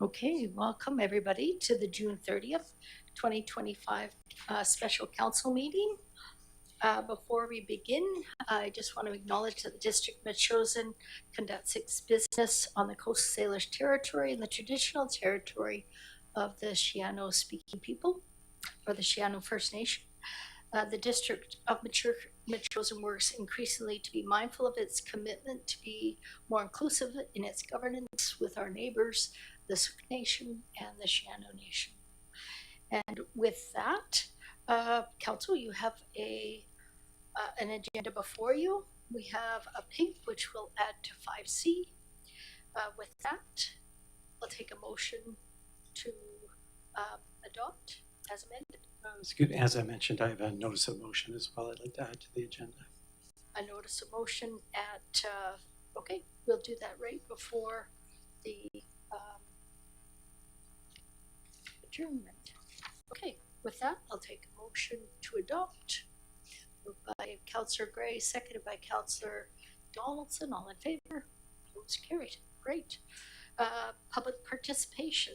Okay, welcome everybody to the June 30th, 2025 special council meeting. Before we begin, I just want to acknowledge that the district of Chosen conducts its business on the Coast Salish territory and the traditional territory of the Shiano speaking people, or the Shiano First Nation. The district of Chosen works increasingly to be mindful of its commitment to be more inclusive in its governance with our neighbors, the Sauk Nation and the Shiano Nation. And with that, Council, you have an agenda before you. We have a pink, which we'll add to 5C. With that, I'll take a motion to adopt as amended. It's good. As I mentioned, I have a notice of motion as well I'd like to add to the agenda. A notice of motion at, okay, we'll do that right before the adjournment. Okay, with that, I'll take a motion to adopt. Moved by Councillor Gray, seconded by Councillor Donaldson. All in favor? Those carried. Great. Public participation.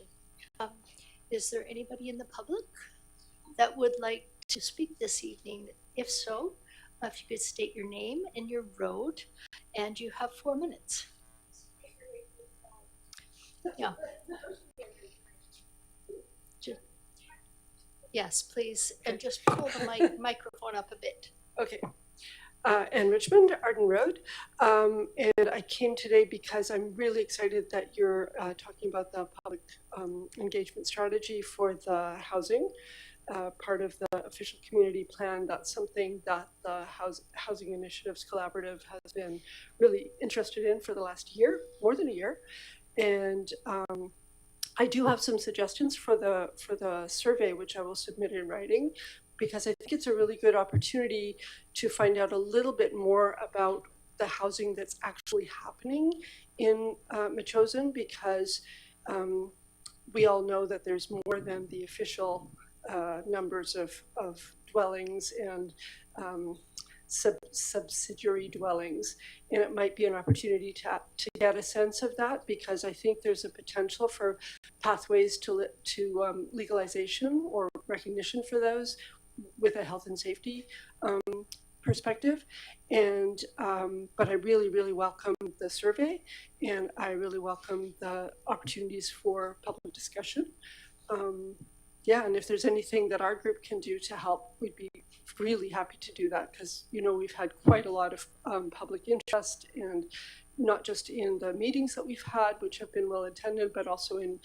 Is there anybody in the public that would like to speak this evening? If so, if you could state your name and your road, and you have 4 minutes. Yeah. Yes, please, and just pull the microphone up a bit. Okay. Ann Richmond, Arden Road. And I came today because I'm really excited that you're talking about the public engagement strategy for the housing, part of the official community plan. That's something that the Housing Initiatives Collaborative has been really interested in for the last year, more than a year. And I do have some suggestions for the survey, which I will submit in writing, because I think it's a really good opportunity to find out a little bit more about the housing that's actually happening in Metchosin, because we all know that there's more than the official numbers of dwellings and subsidiary dwellings, and it might be an opportunity to get a sense of that, because I think there's a potential for pathways to legalization or recognition for those with a health and safety perspective. And but I really welcome the survey, and I really welcome the opportunities for public discussion. Yeah, and if there's anything that our group can do to help, we'd be really happy to do that, because, you know, we've had quite a lot of public interest, and not just in the meetings that we've had, which have been well attended, but also in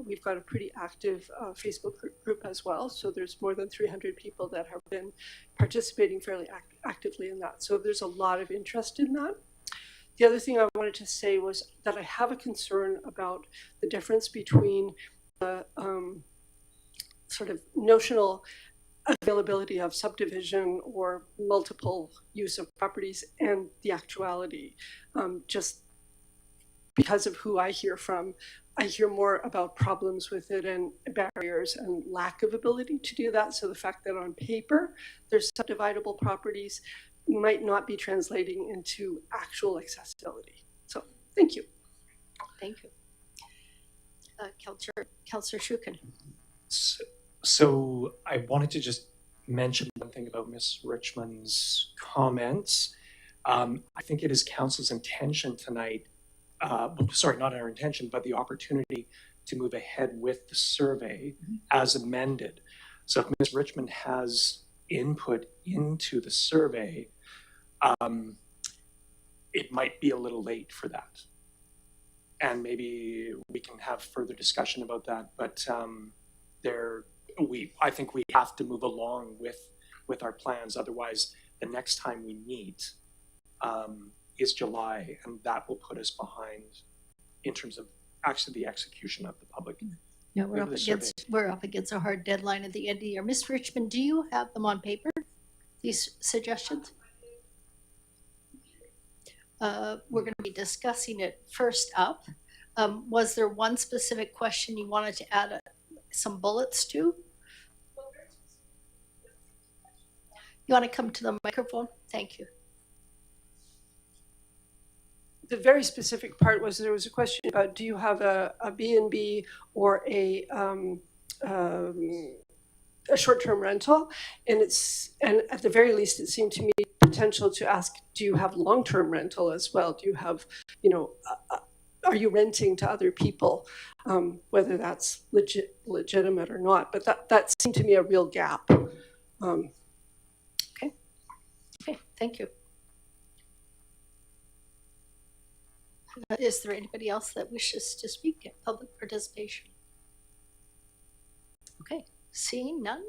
we've got a pretty active Facebook group as well. So there's more than 300 people that have been participating fairly actively in that. So there's a lot of interest in that. The other thing I wanted to say was that I have a concern about the difference between the sort of notional availability of subdivision or multiple use of properties and the actuality. Just because of who I hear from, I hear more about problems with it and barriers and lack of ability to do that. So the fact that on paper there's subdividable properties might not be translating into actual accessibility. So thank you. Thank you. Councillor Shukin. So I wanted to just mention one thing about Ms. Richmond's comments. I think it is Council's intention tonight, sorry, not our intention, but the opportunity to move ahead with the survey as amended. So if Ms. Richmond has input into the survey, it might be a little late for that. And maybe we can have further discussion about that, but I think we have to move along with our plans. Otherwise, the next time we meet is July, and that will put us behind in terms of actually the execution of the public. Yeah, we're up against a hard deadline at the end of the year. Ms. Richmond, do you have them on paper, these suggestions? We're going to be discussing it first up. Was there one specific question you wanted to add some bullets to? You want to come to the microphone? Thank you. the very specific part was there was a question about do you have a B&B or a short-term rental, and at the very least it seemed to me potential to ask, do you have long-term rental as well? Do you have, are you renting to other people, whether that's legitimate or not? But that seemed to me a real gap. Okay, thank you. Is there anybody else that wishes to speak at public participation? Okay, seeing none,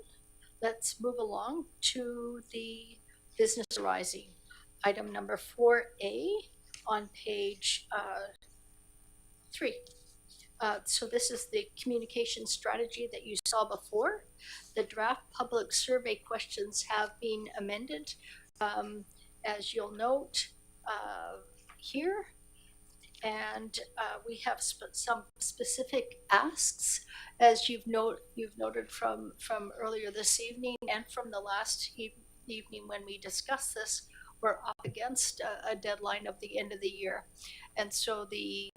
let's move along to the business arising. Item number 4A on page 3. So this is the communication strategy that you saw before. The draft public survey questions have been amended, as you'll note here. And we have some specific asks, as you've noted from earlier this evening and from the last evening when we discussed this. We're up against a deadline of the end of the year, and so the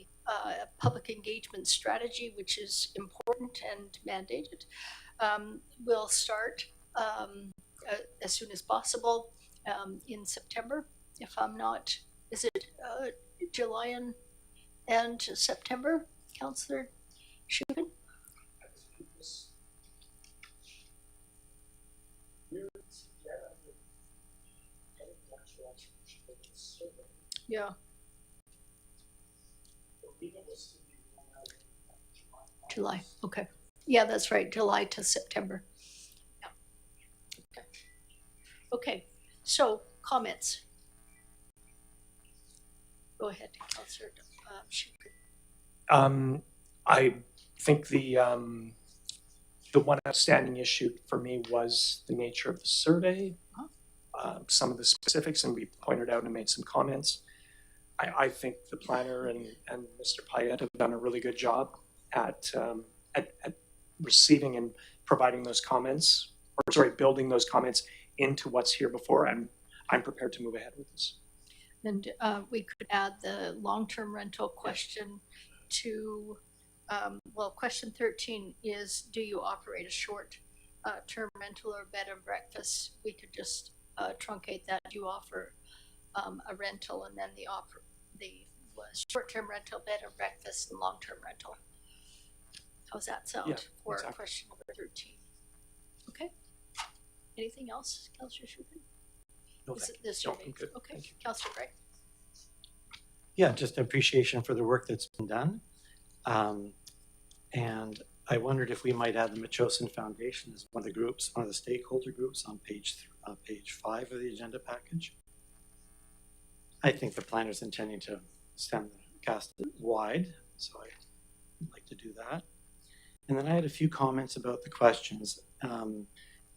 public engagement strategy, which is important and mandated, will start as soon as possible in September. If I'm not, is it July and September, Councillor Shubin? Yeah. July, okay. Yeah, that's right, July to September. Yeah. Okay, so comments. Go ahead, Councillor Shubin. I think the one outstanding issue for me was the nature of the survey, some of the specifics, and we pointed out and made some comments. I think the planner and Mr. Payette have done a really good job at receiving and providing those comments, building those comments into what's here before. I'm prepared to move ahead with this. And we could add the long-term rental question to, question 13 is, do you operate a short-term rental or bed and breakfast? We could just truncate that. Do you offer a rental, and then the short-term rental, bed and breakfast, and long-term rental. How's that sound for exactly. Question number 13? Okay. Anything else, Councillor Shubin? No, is it the survey? No, okay, Councillor Gray. Yeah, just appreciation for the work that's been done. And I wondered if we might add the Metchosin Foundation as one of the groups, one of the stakeholder groups on page 5 of the agenda package. I think the planner's intending to cast it wide, so I'd like to do that. And then I had a few comments about the questions, and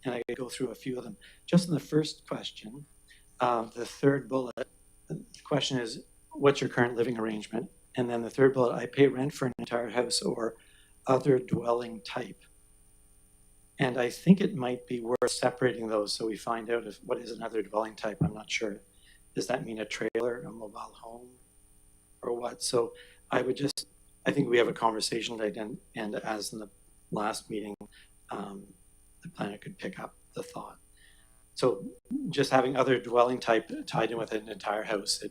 I could go through a few of them. Just in the first question, the third bullet, the question is, what's your current living arrangement? And then the third bullet, I pay rent for an entire house or other dwelling type. And I think it might be worth separating those so we find out what is another dwelling type. I'm not sure. Does that mean a trailer, a mobile home, or what? So I think we have a conversation tonight, and as in the last meeting, the planner could pick up the thought. So just having other dwelling type tied in with an entire house,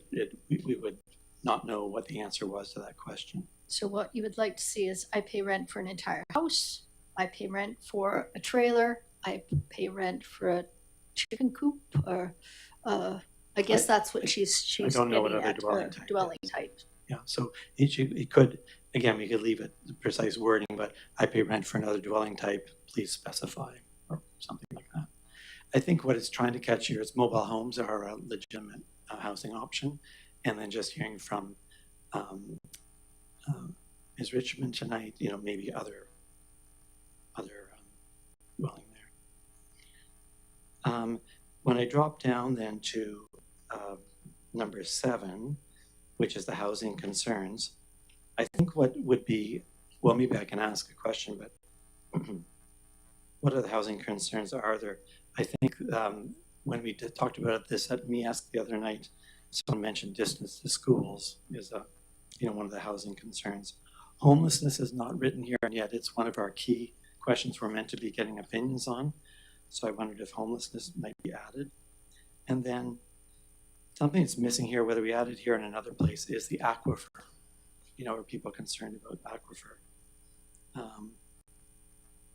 we would not know what the answer was to that question. So what you would like to see is, I pay rent for an entire house, I pay rent for a trailer, I pay rent for a chicken coop, or I guess that's what she's I don't know what other dwelling type. Yeah, so it could, again, we could leave it the precise wording, but I pay rent for another dwelling type, please specify, or something like that. I think what it's trying to catch here is mobile homes are a legitimate housing option, and then just hearing from Ms. Richmond tonight, maybe other dwelling there. When I drop down then to number 7, which is the housing concerns, I think what would be, well, maybe I can ask a question, but what are the housing concerns are there? I think when we talked about this at MEASC the other night, Someone mentioned distance to schools is one of the housing concerns. Homelessness is not written here, and yet it's one of our key questions we're meant to be getting opinions on. So I wondered if homelessness might be added. And then something that's missing here, whether we add it here in another place, is the aquifer. Are people concerned about aquifer?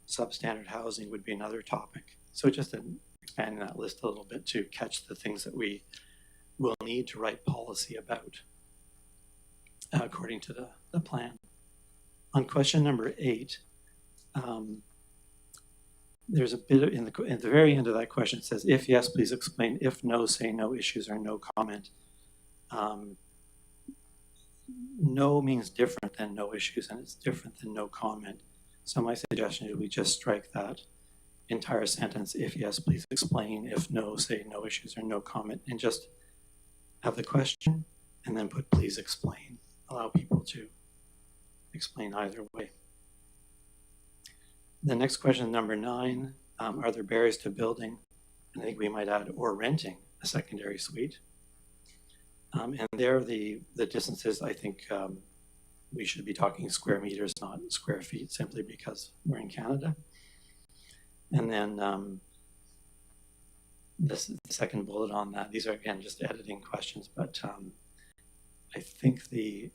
Substandard housing would be another topic. So just expanding that list a little bit to catch the things that we will need to write policy about according to the plan. On question number 8, there's a bit in the very end of that question, it says, if yes, please explain. If no, say no issues or no comment. No means different than no issues, and it's different than no comment. So my suggestion is we just strike that entire sentence, if yes, please explain. If no, say no issues or no comment, and just have the question and then put please explain. Allow people to explain either way. The next question, number 9, are there barriers to building? And I think we might add or renting a secondary suite. And there the distances, I think we should be talking square meters, not square feet, simply because we're in Canada. And then the second bullet on that, these are again just editing questions, but I think the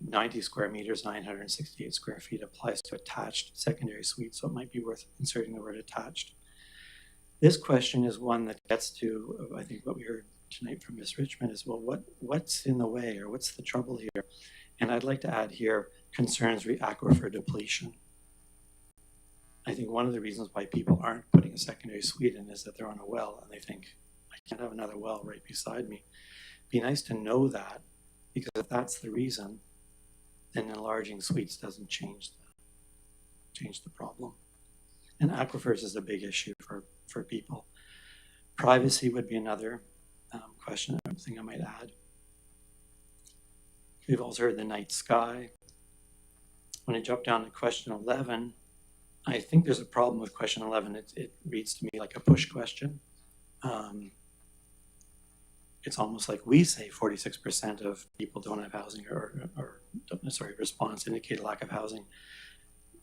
90 square meters, 968 square feet applies to attached secondary suites, so it might be worth inserting the word attached. This question is one that gets to, I think, what we heard tonight from Ms. Richmond is, well, what's in the way, or what's the trouble here? And I'd like to add here concerns re aquifer depletion. I think one of the reasons why people aren't putting a secondary suite in is that they're on a well and they think, I can't have another well right beside me. Be nice to know that, because if that's the reason, then enlarging suites doesn't change the problem. And aquifers is a big issue for people. Privacy would be another question, I think I might add. We've also heard the night sky. When I jump down to question 11, I think there's a problem with question 11. It reads to me like a push question. It's almost like we say 46% of people don't have housing response indicate a lack of housing.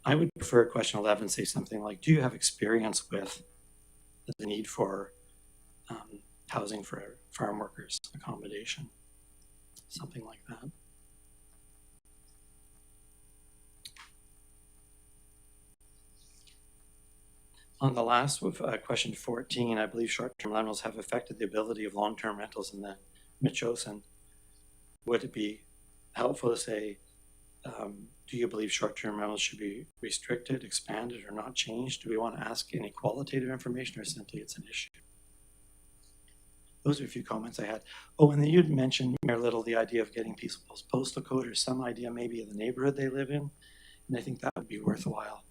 I would prefer question 11 say something like, do you have experience with the need for housing for farm workers, accommodation, something like that. On the last question 14, I believe short-term rentals have affected the ability of long-term rentals in the Metchosin. Would it be helpful to say, do you believe short-term rentals should be restricted, expanded, or not changed? Do we want to ask any qualitative information, or simply it's an issue? Those are a few comments I had. Oh, and then you'd mentioned, Mayor Little, the idea of getting people's postal code or some idea maybe of the neighborhood they live in, and I think that would be worthwhile.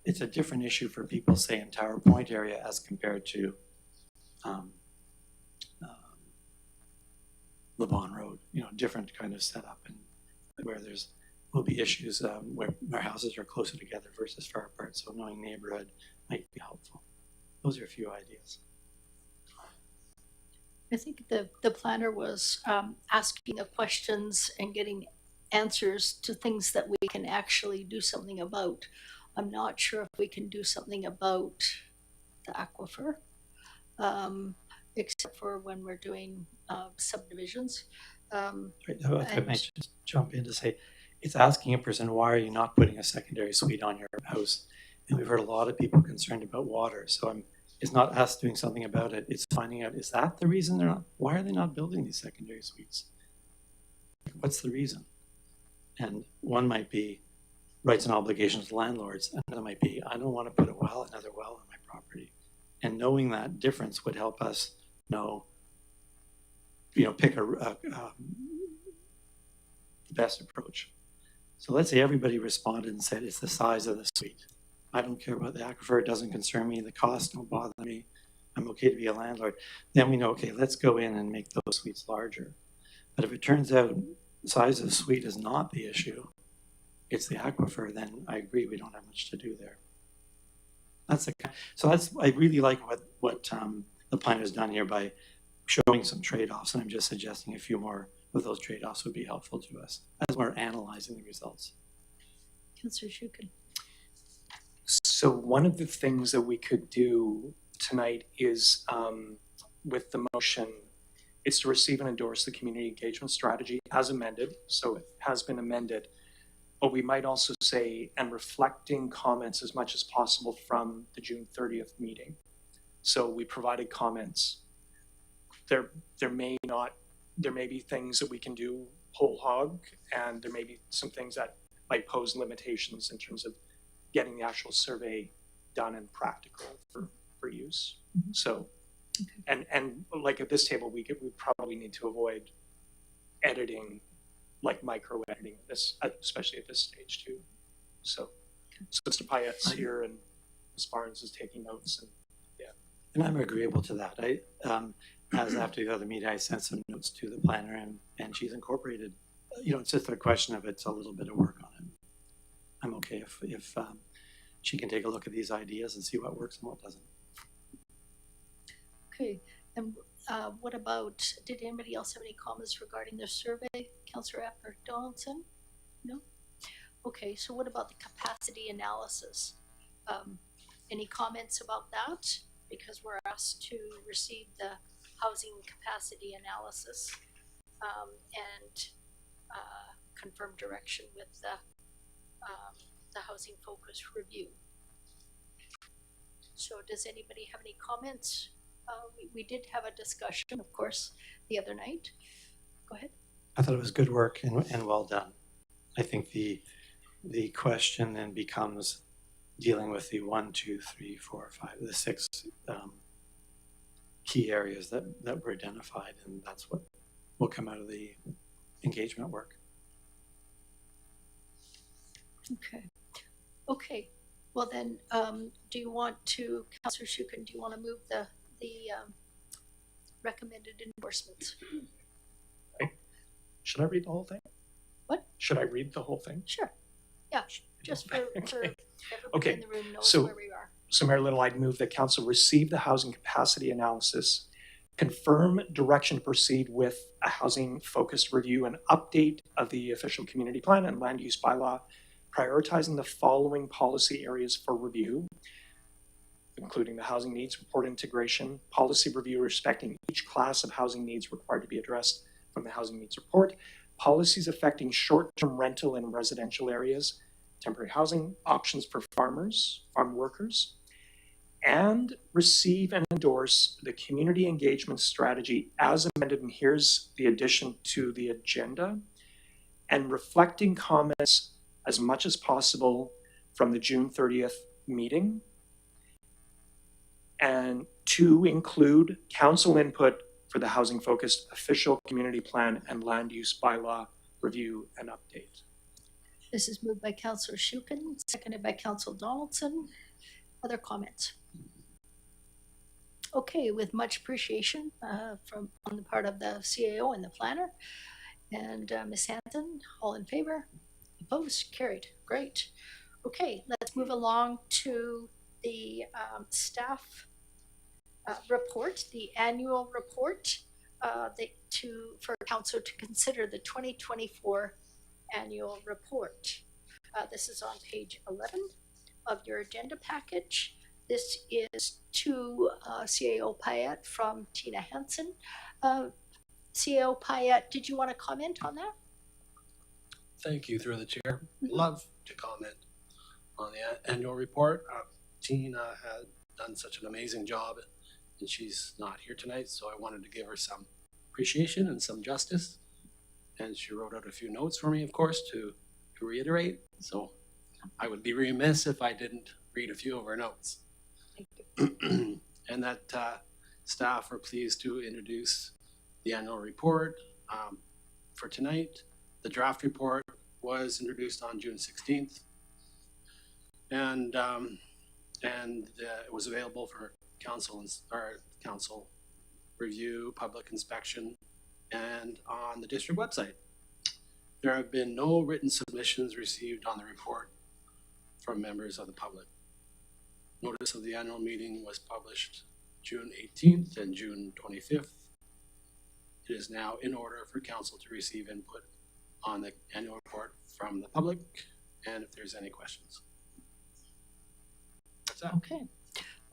It's a different issue for people, say, in Tower Point area as compared to Le Bon Road, different kind of setup, and where will be issues where our houses are closer together versus far apart, so knowing neighborhood might be helpful. Those are a few ideas. I think the planner was asking the questions and getting answers to things that we can actually do something about. I'm not sure if we can do something about the aquifer, except for when we're doing subdivisions. Right, I might just jump in to say, it's asking a person, why are you not putting a secondary suite on your house? And we've heard a lot of people concerned about water. So it's not us doing something about it. It's finding out, is that the reason why are they not building these secondary suites? What's the reason? And one might be rights and obligations to landlords. Another might be, I don't want to put another well on my property. And knowing that difference would help us know, pick the best approach. So let's say everybody responded and said, it's the size of the suite. I don't care about the aquifer, it doesn't concern me, the cost don't bother me, I'm okay to be a landlord. Then we know, okay, let's go in and make those suites larger. But if it turns out the size of the suite is not the issue, it's the aquifer, then I agree, we don't have much to do there. I really like what the planner's done here by showing some trade-offs, and I'm just suggesting a few more of those trade-offs would be helpful to us as we're analyzing the results. Councillor Shukin. So one of the things that we could do tonight is, with the motion, it's to receive and endorse the community engagement strategy as amended. So it has been amended. But we might also say, and reflecting comments as much as possible from the June 30th meeting. So we provided comments. There may be things that we can do whole hog, and there may be some things that might pose limitations in terms of getting the actual survey done and practical for use. Mm-hmm. So, and like at this table, we probably need to avoid editing, like micro editing this, especially at this stage too. So Mr. Payette's here and Ms. Barnes is taking notes, and And I'm agreeable to that. As after the other meeting, I sent some notes to the planner, and she's incorporated. It's just a question of it's a little bit of work on it. I'm okay if she can take a look at these ideas and see what works and what doesn't. Okay, and what about, did anybody else have any comments regarding the survey? Councillor Epper Donaldson? No? Okay, so what about the capacity analysis? Any comments about that? Because we're asked to receive the housing capacity analysis and confirm direction with the housing focus review. So does anybody have any comments? We did have a discussion, of course, the other night. Go ahead. I thought it was good work and well done. I think the question then becomes dealing with the 1, 2, 3, 4, 5, the 6 key areas that were identified, and that's what will come out of the engagement work. Okay. Well then, do you want to, Councillor Shukin, do you want to move the recommended endorsements? should I read the whole thing? What? Should I read the whole thing? Sure. Yeah, just for everybody Okay, in the room knows so- where we are. So Mayor Little, I'd move that council receive the housing capacity analysis, confirm direction to proceed with a housing focused review and update of the official community plan and land use bylaw, prioritizing the following policy areas for review, including the housing needs report integration, policy review respecting each class of housing needs required to be addressed from the housing needs report, policies affecting short-term rental in residential areas, temporary housing options for farmers, farm workers, and receive and endorse the community engagement strategy as amended. And here's the addition to the agenda, and reflecting comments as much as possible from the June 30th meeting, and to include council input for the housing focused official community plan and land use bylaw review and update. This is moved by Councillor Shukin, seconded by Councillor Donaldson. Other comments? Okay, with much appreciation from on the part of the CAO and the planner. And Ms. Hanson, all in favor? Opposed? Carried. Great. Okay, let's move along to the staff report, the annual report for council to consider the 2024 annual report. This is on page 11 of your agenda package. This is to CAO Payette from Tina Hansen. CAO Payette, did you want to comment on that? Thank you, through the chair. Love to comment on the annual report. Tina had done such an amazing job, and she's not here tonight, so I wanted to give her some appreciation and some justice. And she wrote out a few notes for me, of course, to reiterate. So I would be remiss if I didn't read a few of her notes. Thank you. And that staff are pleased to introduce the annual report for tonight. The draft report was introduced on June 16th, and it was available for council review, public inspection, and on the district website. There have been no written submissions received on the report from members of the public. Notice of the annual meeting was published June 18th and June 25th, it is now in order for council to receive input on the annual report from the public, and if there's any questions. That's that. Okay.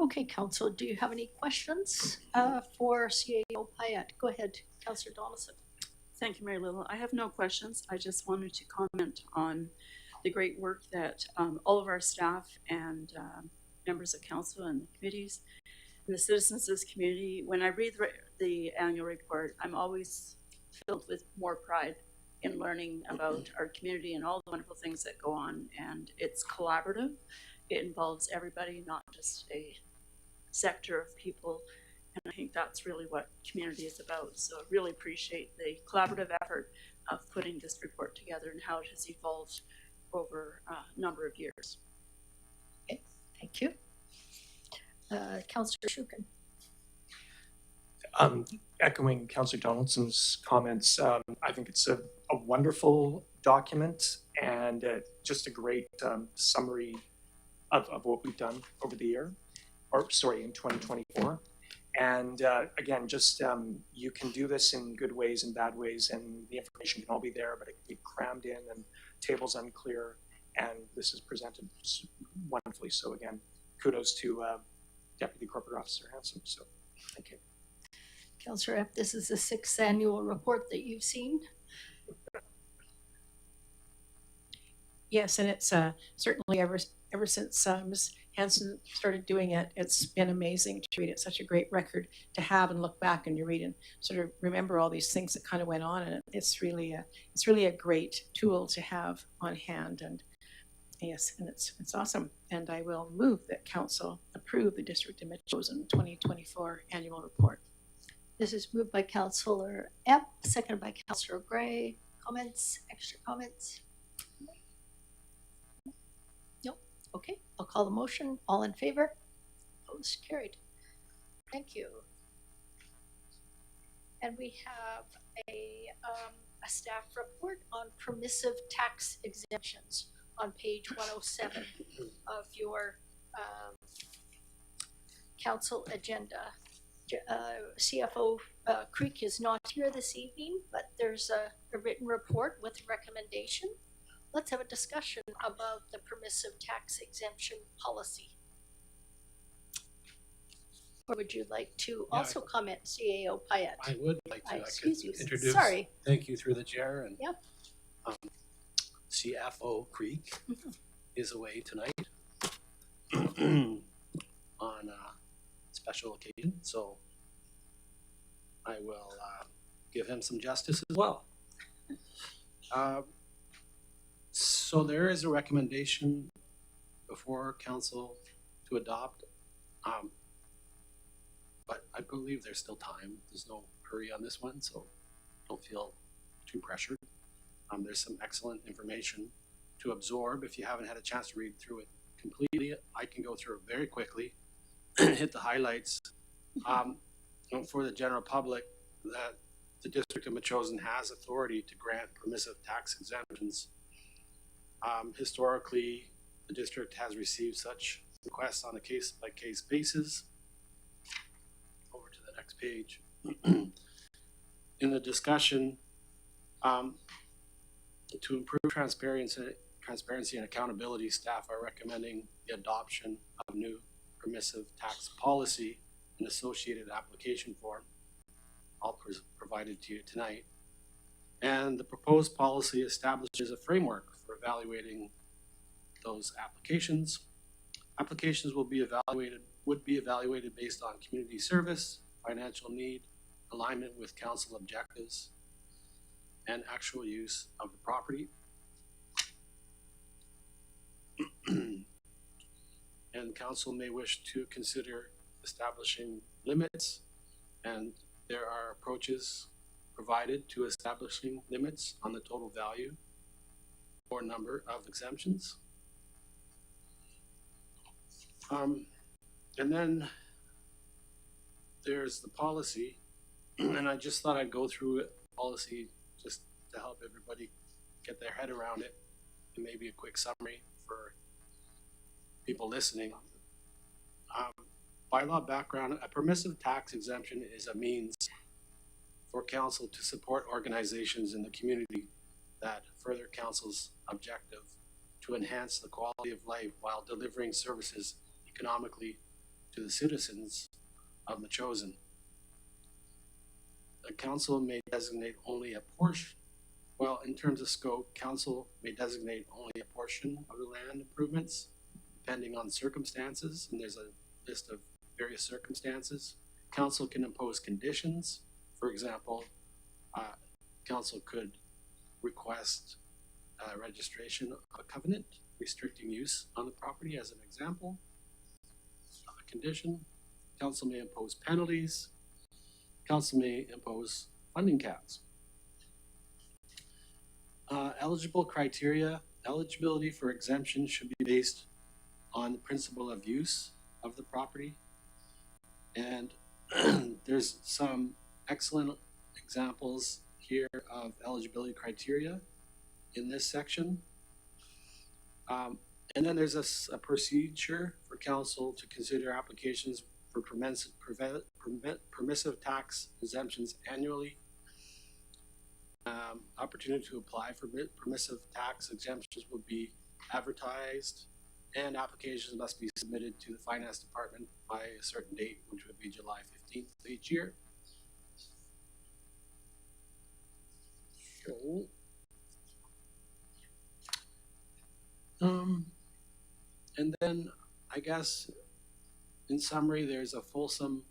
Okay, Council, do you have any questions for CAO Payette? Go ahead, Councillor Donaldson. Thank you, Mary Little. I have no questions. I just wanted to comment on the great work that all of our staff and members of council and the committees and the citizens of this community, when I read the annual report, I'm always filled with more pride in learning about our community and all the wonderful things that go on. And it's collaborative. It involves everybody, not just a sector of people. And I think that's really what community is about. So I really appreciate the collaborative effort of putting this report together and how it has evolved over a number of years. Okay, thank you. Councillor Shukin. Echoing Councillor Donaldson's comments, I think it's a wonderful document and just a great summary of what we've done over the year, or sorry, in 2024. And again, just you can do this in good ways and bad ways, and the information can all be there, but it can be crammed in and tables unclear, and this is presented wonderfully. So again, kudos to Deputy Corporate Officer Hanson. So thank you. Councillor Epp, this is the 6th annual report that you've seen. Yes, and it's certainly ever since Ms. Hanson started doing it, it's been amazing to read. It's such a great record to have and look back and you read and sort of remember all these things that kind of went on, and it's really a great tool to have on hand. And yes, and it's awesome. And I will move that council approve the District of Metchosen 2024 annual report. This is moved by Councillor Epp, seconded by Councillor Gray. Comments, extra comments? Nope. Okay, I'll call the motion. All in favor? Opposed, carried. Thank you. And we have a staff report on permissive tax exemptions on page 107 of your council agenda. CFO Creek is not here this evening, but there's a written report with recommendation. Let's have a discussion about the permissive tax exemption policy. Or would you like to also comment, CAO Payette? I would like to. I could Excuse you. introduce. Sorry. Thank you through the chair. And Yep. CFO Creek is away tonight on a special occasion, so I will give him some justice as well. So there is a recommendation before council to adopt, but I believe there's still time. There's no hurry on this one, so don't feel too pressured. There's some excellent information to absorb. If you haven't had a chance to read through it completely, I can go through it very quickly and hit the highlights. For the general public, that the District of Metchosen has authority to grant permissive tax exemptions. Historically, the district has received such requests on a case-by-case basis. Over to the next page. In the discussion, to improve transparency and accountability, staff are recommending the adoption of new permissive tax policy and associated application form, all provided to you tonight. And the proposed policy establishes a framework for evaluating those applications. Applications would be evaluated based on community service, financial need, alignment with council objectives, and actual use of the property. And council may wish to consider establishing limits, and there are approaches provided to establishing limits on the total value or number of exemptions. And then there's the policy, and I just thought I'd go through it, policy, just to help everybody get their head around it, and maybe a quick summary for people listening. Bylaw background: a permissive tax exemption is a means for council to support organizations in the community that further council's objective to enhance the quality of life while delivering services economically to the citizens of Metchosin. The council may designate only a portion, well, in terms of scope, council may designate only a portion of the land improvements depending on circumstances, and there's a list of various circumstances. Council can impose conditions. For example, council could request registration of a covenant restricting use on the property as an example of a condition. Council may impose penalties. Council may impose funding caps. Eligible criteria, eligibility for exemption should be based on the principle of use of the property. And there's some excellent examples here of eligibility criteria in this section. And then there's a procedure for council to consider applications for permissive tax exemptions annually. Opportunity to apply for permissive tax exemptions will be advertised, and applications must be submitted to the finance department by a certain date, which would be July 15th of each year. So, and then I guess in summary, there's a fulsome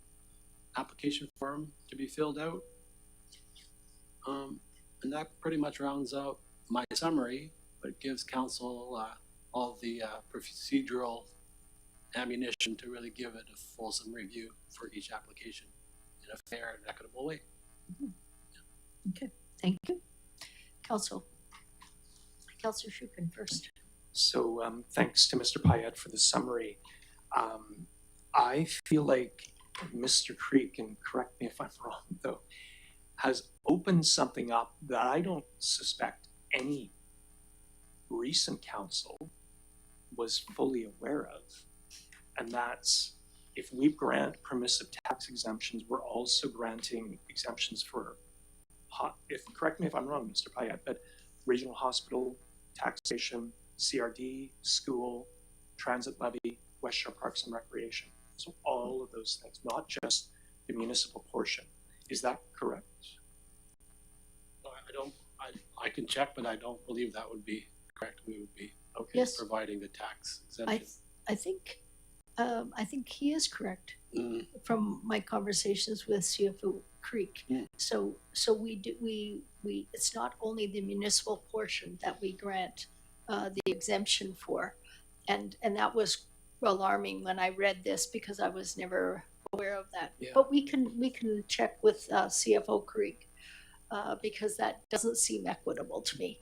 application form to be filled out. And that pretty much rounds out my summary, but gives council all the procedural ammunition to really give it a fulsome review for each application in a fair and equitable way. Okay, thank you. Councilor Shukin first. So thanks to Mr. Payette for the summary. I feel like Mr. Creek, and correct me if I'm wrong though, has opened something up that I don't suspect any recent council was fully aware of. And that's, if we grant permissive tax exemptions, we're also granting exemptions for, correct me if I'm wrong, Mr. Payette, but regional hospital, taxation, CRD, school, transit levy, West Shore Parks and Recreation. So all of those things, not just the municipal portion. Is that correct? I can check, but I don't believe that would be correct. We would be Yes. providing the tax exemption. I think he is correct Mm. from my conversations with CFO Creek. Yeah. So we it's not only the municipal portion that we grant the exemption for, and that was alarming when I read this because I was never aware of that. Yeah. But we can check with CFO Creek because that doesn't seem equitable to me.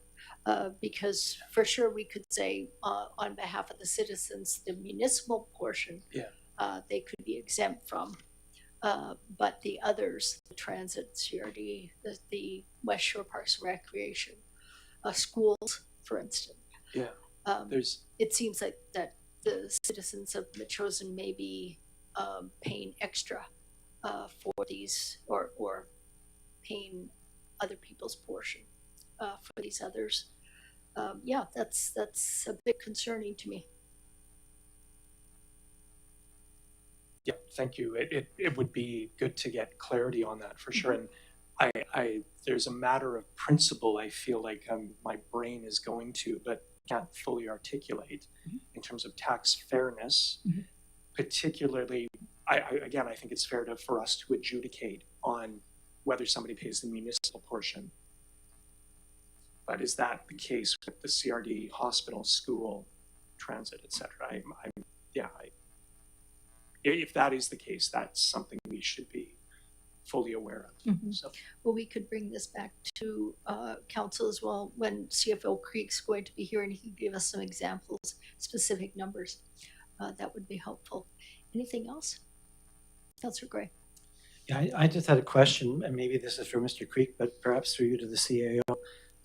Because for sure we could say on behalf of the citizens, the municipal portion, they could be exempt from. But the others, the transit, CRD, the West Shore Parks and Recreation, schools, for instance. Yeah. It seems like that the citizens of Metchosin may be paying extra for these or paying other people's portion for these others. That's a bit concerning to me. Yeah, thank you. It would be good to get clarity on that for sure. And I there's a matter of principle I feel like my brain is going to, but can't fully articulate in terms of tax fairness. Particularly, I think it's fair for us to adjudicate on whether somebody pays the municipal portion. But is that the case with the CRD, hospital, school, transit, etc.? If that is the case, that's something we should be fully aware of. So, Well, we could bring this back to council as well when CFO Creek's going to be here and he can give us some examples, specific numbers. That would be helpful. Anything else? Councilor Gray. Yeah, I just had a question, and maybe this is for Mr. Creek, but perhaps through you to the CAO.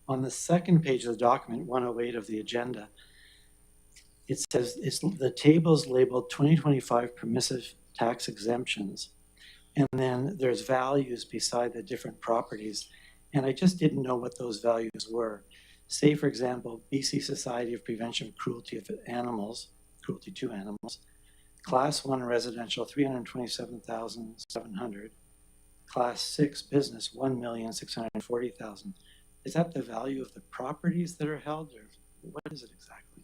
On the second page of the document, 108 of the agenda, it says the table's labeled 2025 permissive tax exemptions. And then there's values beside the different properties. And I just didn't know what those values were. Say, for example, BC Society of Prevention of Cruelty of Animals, cruelty to animals, Class 1 residential, 327,700. Class 6 business, 1,640,000. Is that the value of the properties that are held, or what is it exactly?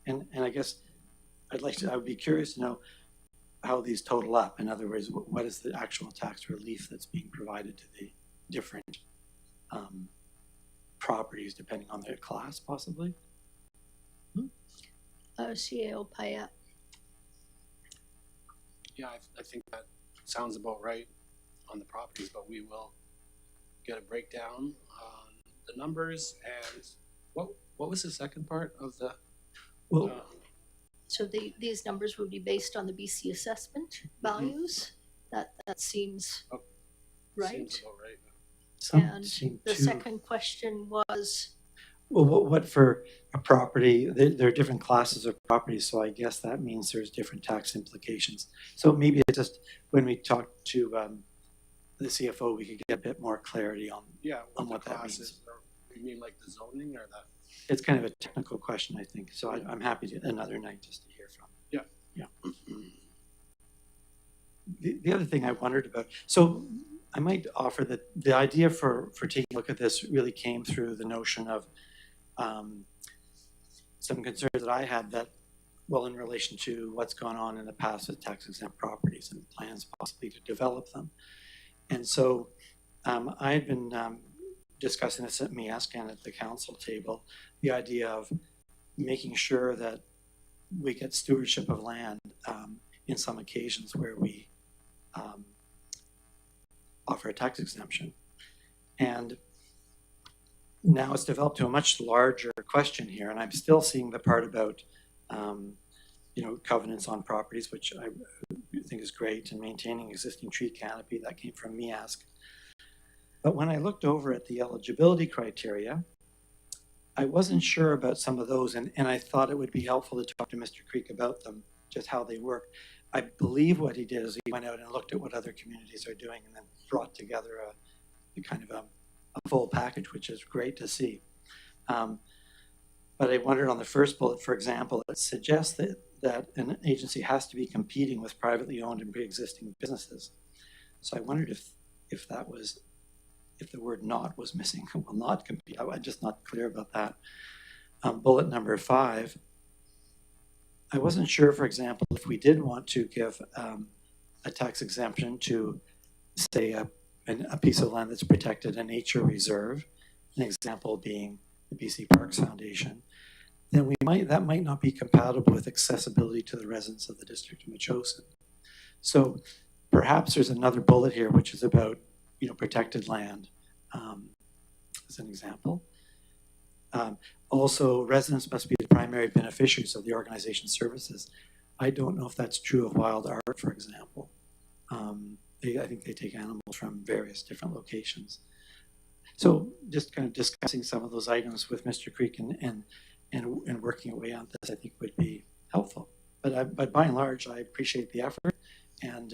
And I guess I would be curious to know how these total up. In other words, what is the actual tax relief that's being provided to the different properties depending on their class, possibly? CAO Payette. Yeah, I think that sounds about right on the properties, but we will get a breakdown on the numbers. And what was the second part of the? Well, So these numbers would be based on the BC assessment values. That seems Oh, right. Seems about right. some And seem the to. second question was, Well, what for a property, there are different classes of properties, so I guess that means there's different tax implications. So maybe it just, when we talk to the CFO, we could get a bit more clarity on, Yeah, on the what that classes, means. or you mean like the zoning or that? It's kind of a technical question, I think, so I'm happy to, another night just to hear from. Yeah. Yeah. The other thing I wondered about, so I might offer that the idea for taking a look at this really came through the notion of some concerns that I had that, well, in relation to what's gone on in the past with tax exempt properties and plans possibly to develop them. And so I had been discussing this at MEASCAN at the council table, the idea of making sure that we get stewardship of land in some occasions where we offer a tax exemption. And now it's developed to a much larger question here, and I'm still seeing the part about covenants on properties, which I think is great, and maintaining existing tree canopy. That came from MEASC. But when I looked over at the eligibility criteria, I wasn't sure about some of those, and I thought it would be helpful to talk to Mr. Creek about them, just how they work. I believe what he did is he went out and looked at what other communities are doing and then brought together a kind of a full package, which is great to see. But I wondered on the first bullet, for example, it suggests that an agency has to be competing with privately owned and pre-existing businesses. So I wondered if the word not was missing. Will not compete. I'm just not clear about that. Bullet number 5. I wasn't sure, for example, if we did want to give a tax exemption to, say, a piece of land that's protected, a nature reserve, an example being the BC Parks Foundation, then that might not be compatible with accessibility to the residents of the district of Metchosin. So perhaps there's another bullet here which is about protected land as an example. Also, residents must be the primary beneficiaries of the organization's services. I don't know if that's true of wild art, for example. I think they take animals from various different locations. So just kind of discussing some of those items with Mr. Creek and working away on this, I think would be helpful. But by and large, I appreciate the effort and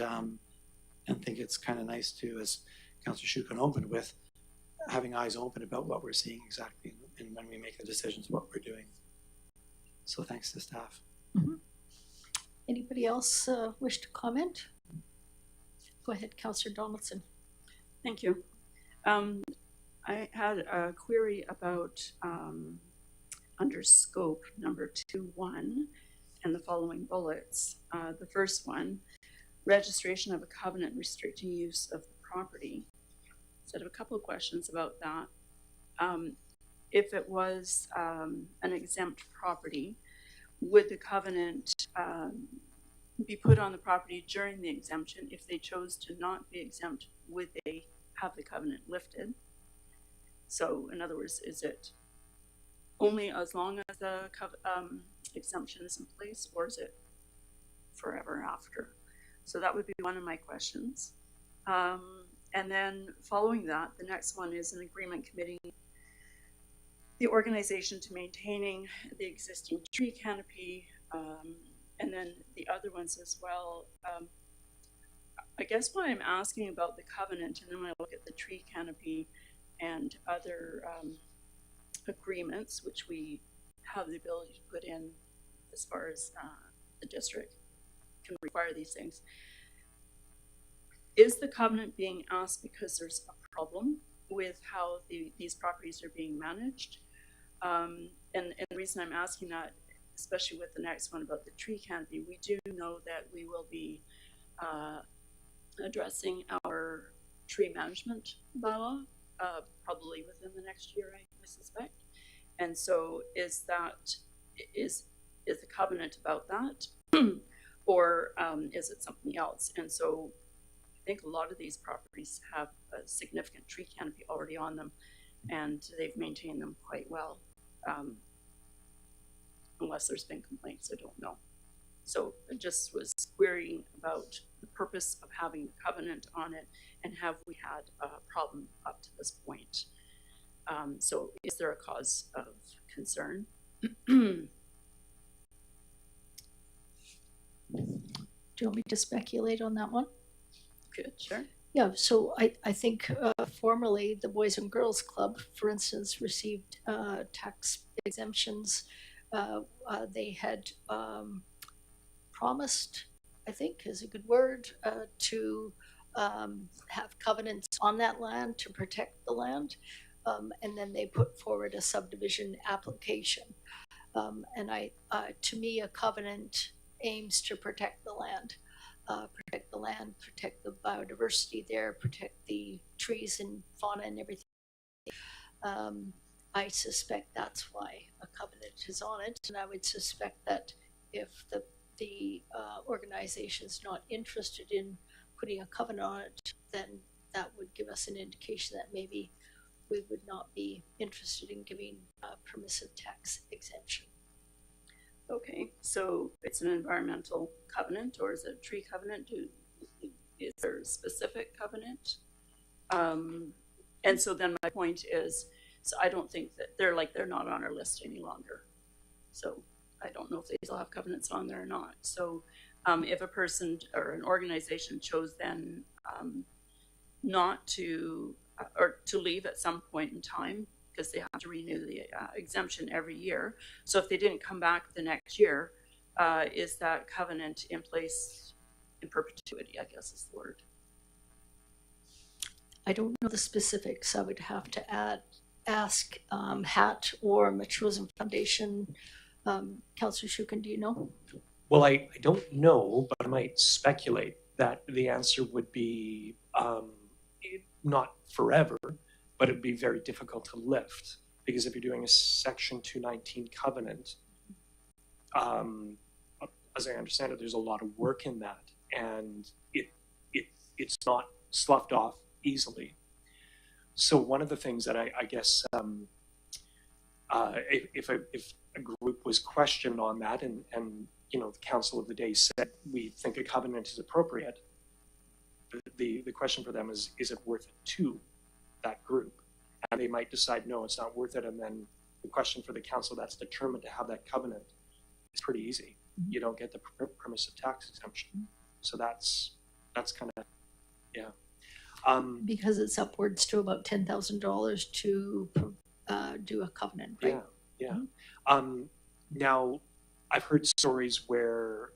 think it's kind of nice to, as Councillor Shukin opened with, having eyes open about what we're seeing exactly and when we make the decisions, what we're doing. So thanks to staff. mm-hmm. Anybody else wish to comment? Go ahead, Councillor Donaldson. Thank you. I had a query about under scope number 2.1 and the following bullets. The first one, registration of a covenant restricting use of the property. So I have a couple of questions about that. If it was an exempt property, would the covenant be put on the property during the exemption? If they chose to not be exempt, would they have the covenant lifted? So in other words, is it only as long as the exemption is in place, or is it forever after? So that would be one of my questions. And then following that, the next one is an agreement committing the organization to maintaining the existing tree canopy, and then the other ones as well. I guess why I'm asking about the covenant, and then when I look at the tree canopy and other agreements, which we have the ability to put in as far as the district can require these things. Is the covenant being asked because there's a problem with how these properties are being managed? And the reason I'm asking that, especially with the next one about the tree canopy, we do know that we will be addressing our tree management bylaw probably within the next year, I suspect. And so is the covenant about that or is it something else? And so I think a lot of these properties have a significant tree canopy already on them, and they've maintained them quite well. Unless there's been complaints, I don't know. So I just was querying about the purpose of having the covenant on it, and have we had a problem up to this point? So is there a cause of concern? Do you want me to speculate on that one? Good, sure. Yeah, so I think formerly the Boys and Girls Club, for instance, received tax exemptions. They had promised, I think is a good word, to have covenants on that land to protect the land. And then they put forward a subdivision application. And to me, a covenant aims to protect the land, protect the biodiversity there, protect the trees and fauna and everything. I suspect that's why a covenant is on it, and I would suspect that if the organization is not interested in putting a covenant on it, then that would give us an indication that maybe we would not be interested in giving a permissive tax exemption. Okay, so it's an environmental covenant, or is it a tree covenant? Is there a specific covenant? And so then my point is, so I don't think that they're not on our list any longer. So I don't know if they still have covenants on there or not. So if a person or an organization chose then not to, or to leave at some point in time, because they have to renew the exemption every year. So if they didn't come back the next year, is that covenant in place in perpetuity, I guess is the word. I don't know the specifics. I would have to ask HAT or Matrosen Foundation. Councillor Shukin, do you know? Well, I don't know, but I might speculate that the answer would be not forever, but it'd be very difficult to lift, because if you're doing a Section 219 covenant, as I understand it, there's a lot of work in that, and it's not sloughed off easily. So one of the things that I guess if a group was questioned on that, and the council of the day said we think a covenant is appropriate, the question for them is it worth it to that group? And they might decide no, it's not worth it, and then the question for the council that's determined to have that covenant is pretty easy. You don't get the permissive tax exemption. So that's kind of, yeah. Because it's upwards to about $10,000 to do a covenant, right? Yeah. Now, I've heard stories where,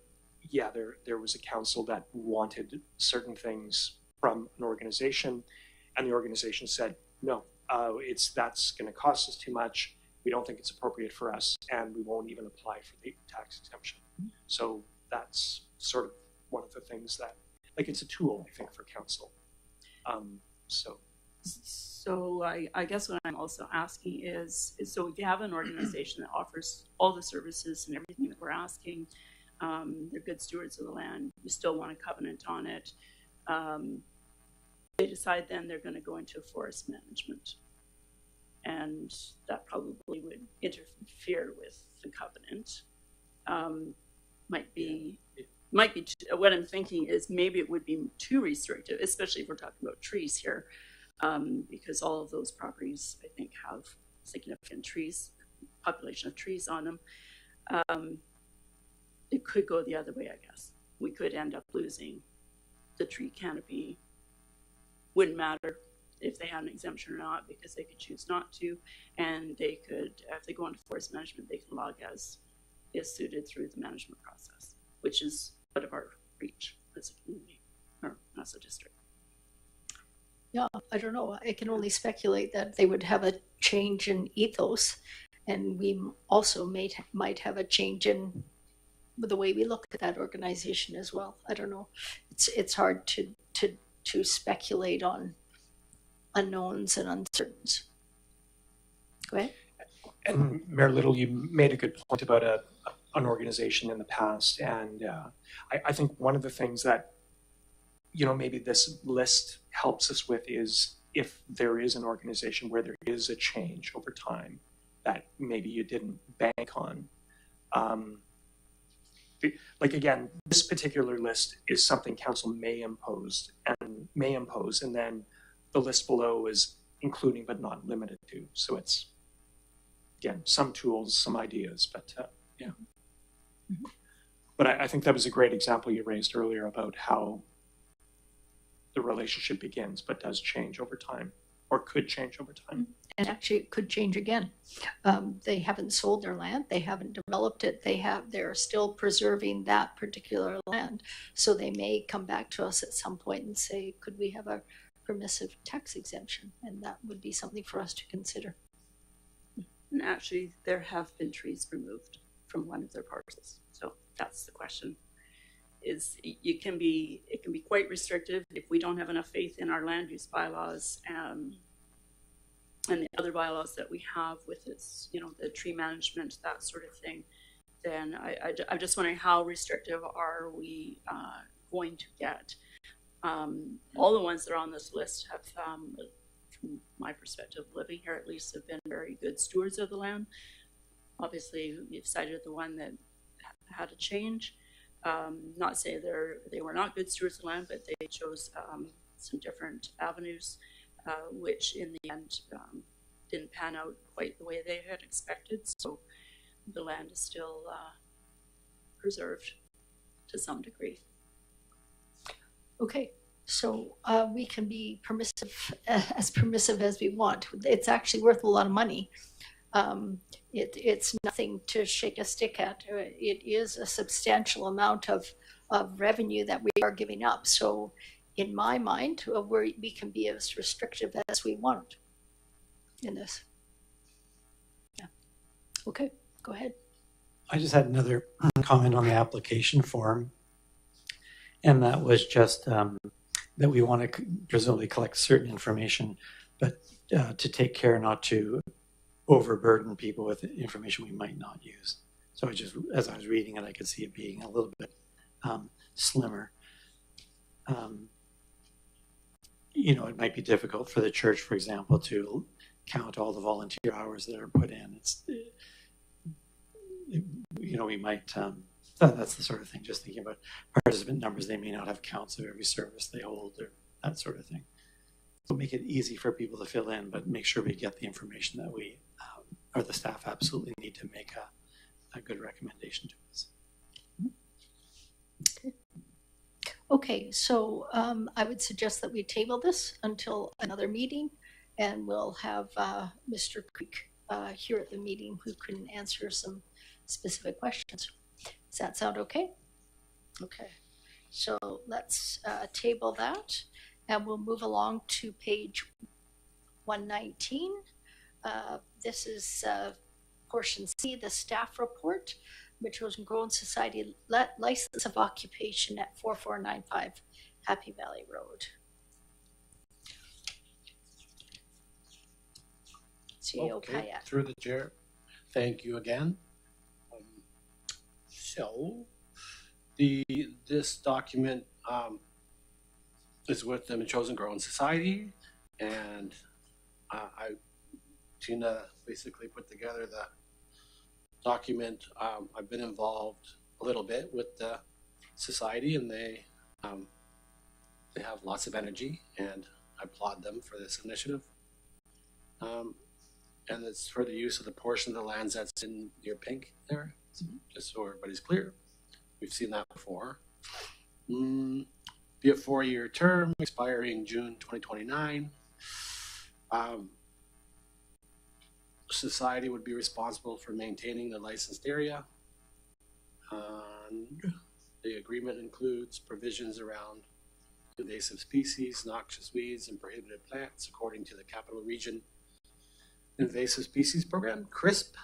there was a council that wanted certain things from an organization, and the organization said, no, that's going to cost us too much. We don't think it's appropriate for us, and we won't even apply for the tax exemption. So that's sort of one of the things that, it's a tool, I think, for council. So I guess what I'm also asking is so if you have an organization that offers all the services and everything that we're asking, they're good stewards of the land, you still want a covenant on it, they decide then they're going to go into forest management, and that probably would interfere with the covenant. What I'm thinking is maybe it would be too restrictive, especially if we're talking about trees here, because all of those properties, I think, have significant population of trees on them. It could go the other way, I guess. We could end up losing the tree canopy wouldn't matter if they had an exemption or not, because they could choose not to, and they could, if they go into forest management, they can log as is suited through the management process, which is out of our reach as a community or as a district. Yeah, I don't know. I can only speculate that they would have a change in ethos, and we also might have a change in the way we look at that organization as well. I don't know. It's hard to speculate on unknowns and uncertainties. Go ahead. And Mayor Little, you made a good point about an organization in the past, and I think one of the things that maybe this list helps us with is if there is an organization where there is a change over time that maybe you didn't bank on. Like again, this particular list is something council may impose, and then the list below is including but not limited to. So it's, again, some tools, some ideas, but yeah. Mm-hmm. But I think that was a great example you raised earlier about how the relationship begins but does change over time, or could change over time. And actually it could change again. They haven't sold their land, they haven't developed it, they're still preserving that particular land. So they may come back to us at some point and say, could we have a permissive tax exemption? And that would be something for us to consider. And actually, there have been trees removed from one of their parcels. So that's the question. It can be quite restrictive if we don't have enough faith in our land use bylaws and the other bylaws that we have with its, the tree management, that sort of thing. Then I'm just wondering, how restrictive are we going to get? All the ones that are on this list have, from my perspective, living here at least, have been very good stewards of the land. Obviously, you've cited the one that had a change. Not say they were not good stewards of land, but they chose some different avenues, which in the end didn't pan out quite the way they had expected. So the land is still preserved to some degree. Okay, so we can be permissive as we want. It's actually worth a lot of money. It's nothing to shake a stick at. It is a substantial amount of revenue that we are giving up. So in my mind, we can be as restrictive as we want in this. Yeah. Okay, go ahead. I just had another comment on the application form. And that was just that we want to presumably collect certain information, but to take care not to overburden people with information we might not use. So I just, as I was reading it, I could see it being a little bit slimmer. It might be difficult for the church, for example, to count all the volunteer hours that are put in. We might, that's the sort of thing, just thinking about participant numbers. They may not have counts of every service they hold or that sort of thing. So make it easy for people to fill in, but make sure we get the information that we or the staff absolutely need to make a good recommendation to us. Okay, so I would suggest that we table this until another meeting, and we'll have Mr. Creek here at the meeting who can answer some specific questions. Does that sound okay? Okay, so let's table that, and we'll move along to page 119. This is portion C, the staff report. Metropolitan Growing Society license of occupation at 4495 Happy Valley Road. Okay, through the chair. Thank you again. So this document is with the Metropolitan Growing Society, and Tina basically put together the document. I've been involved a little bit with the society, and they have lots of energy, and I applaud them for this initiative. And it's for the use of the portion of the lands that's in your pink there, just so everybody's clear. We've seen that before. be a 4-year term expiring June 2029. Society would be responsible for maintaining the licensed area. And the agreement includes provisions around invasive species, noxious weeds, and prohibited plants according to the Capital Region Invasive Species Program, CRISP.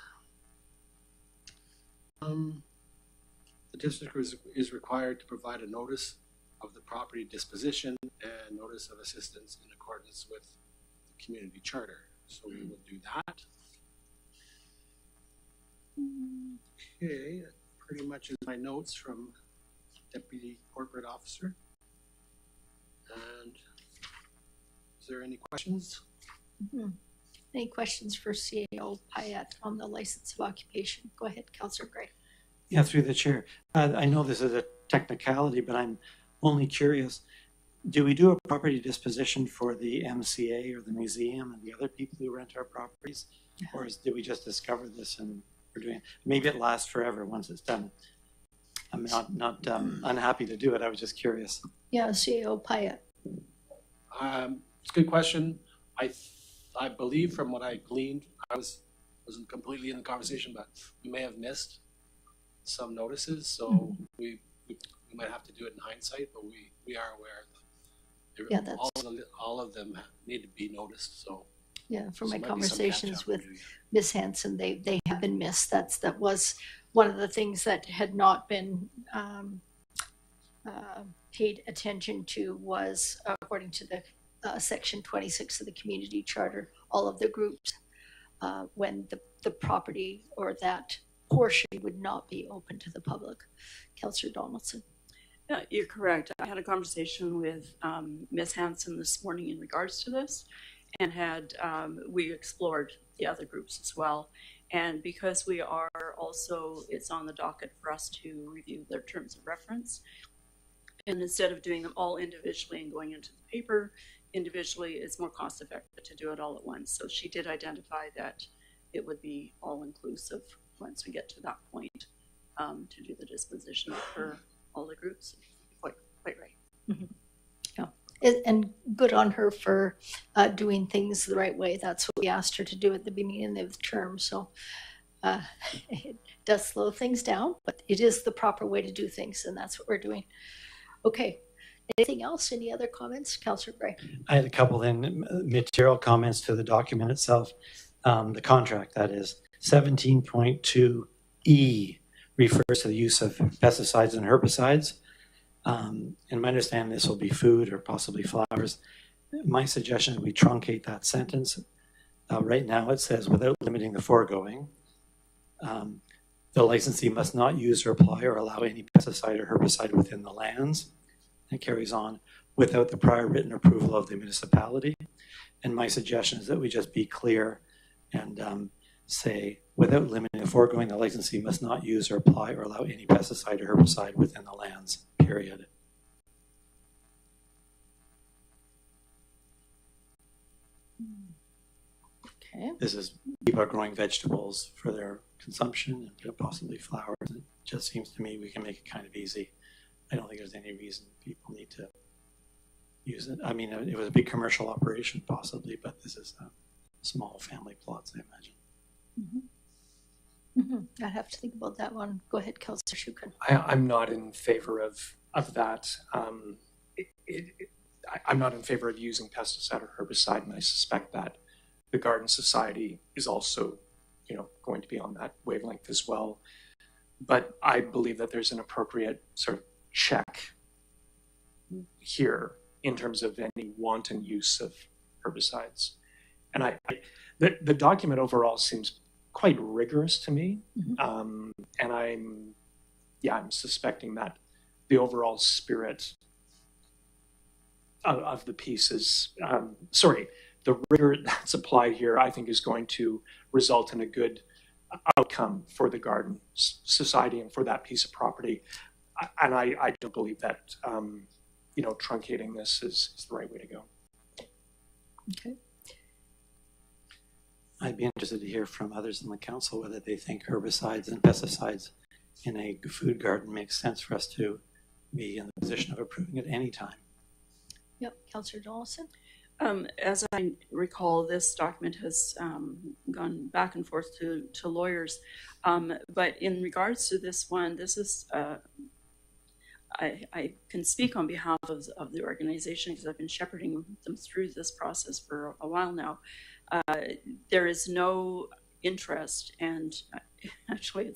The district is required to provide a notice of the property disposition and notice of assistance in accordance with the community charter. So we will do that. Okay, that pretty much is my notes from Deputy Corporate Officer. And is there any questions? Any questions for CAO Payette on the license of occupation? Go ahead, Councillor Gray. Yeah, through the chair. I know this is a technicality, but I'm only curious. Do we do a property disposition for the MCA or the museum and the other people who rent our properties? Or did we just discover this and we're doing it? Maybe it lasts forever once it's done. I'm not unhappy to do it. I was just curious. Yeah, CAO Payette. It's a good question. I believe from what I gleaned, wasn't completely in the conversation, but we may have missed some notices, so we might have to do it in hindsight, but we are aware that Yeah, that's- all of them need to be noticed. So Yeah, from my might be some conversations catch-up with to do. Ms. Hanson, they have been missed. That was one of the things that had not been paid attention to was, according to the section 26 of the community charter, all of the groups, when the property or that portion would not be open to the public. Councillor Donaldson. Yeah, you're correct. I had a conversation with Ms. Hanson this morning in regards to this, and we explored the other groups as well. And because we are also, it's on the docket for us to review their terms of reference. And instead of doing them all individually and going into the paper individually, it's more cost effective to do it all at once. So she did identify that it would be all inclusive once we get to that point to do the disposition for all the groups. Quite right. Mm-hmm. Yeah, and good on her for doing things the right way. That's what we asked her to do at the beginning of the term. So it does slow things down, but it is the proper way to do things, and that's what we're doing. Okay. Anything else? Any other comments? Councillor Gray. I had a couple then material comments to the document itself. The contract, that is 17.2E refers to the use of pesticides and herbicides. And my understanding this will be food or possibly flowers. My suggestion is we truncate that sentence. Right now it says, without limiting the foregoing, the licensee must not use or apply or allow any pesticide or herbicide within the lands. It carries on without the prior written approval of the municipality. And my suggestion is that we just be clear and say, without limiting the foregoing, the licensee must not use or apply or allow any pesticide or herbicide within the lands, period. Okay. This is people are growing vegetables for their consumption and possibly flowers. It just seems to me we can make it kind of easy. I don't think there's any reason people need to use it. I mean, it was a big commercial operation possibly, but this is small family plots, I imagine. Mm-hmm. Mm-hmm. I'd have to think about that one. Go ahead, Councillor Shukin. I'm not in favor of that. I'm not in favor of using pesticide or herbicide, and I suspect that the Garden Society is also, going to be on that wavelength as well. But I believe that there's an appropriate sort of check here in terms of any wanton use of herbicides. And the document overall seems quite rigorous to me. Mm-hmm. And I'm suspecting that the overall spirit of the piece is, the rigor that's applied here, I think, is going to result in a good outcome for the Garden Society and for that piece of property. And I don't believe that, truncating this is the right way to go. Okay. I'd be interested to hear from others in the council whether they think herbicides and pesticides in a food garden makes sense for us to be in the position of approving at any time. Yep, Councillor Donaldson? As I recall, this document has gone back and forth to lawyers. But in regards to this one, this is, I can speak on behalf of the organization because I've been shepherding them through this process for a while now. There is no interest, and actually I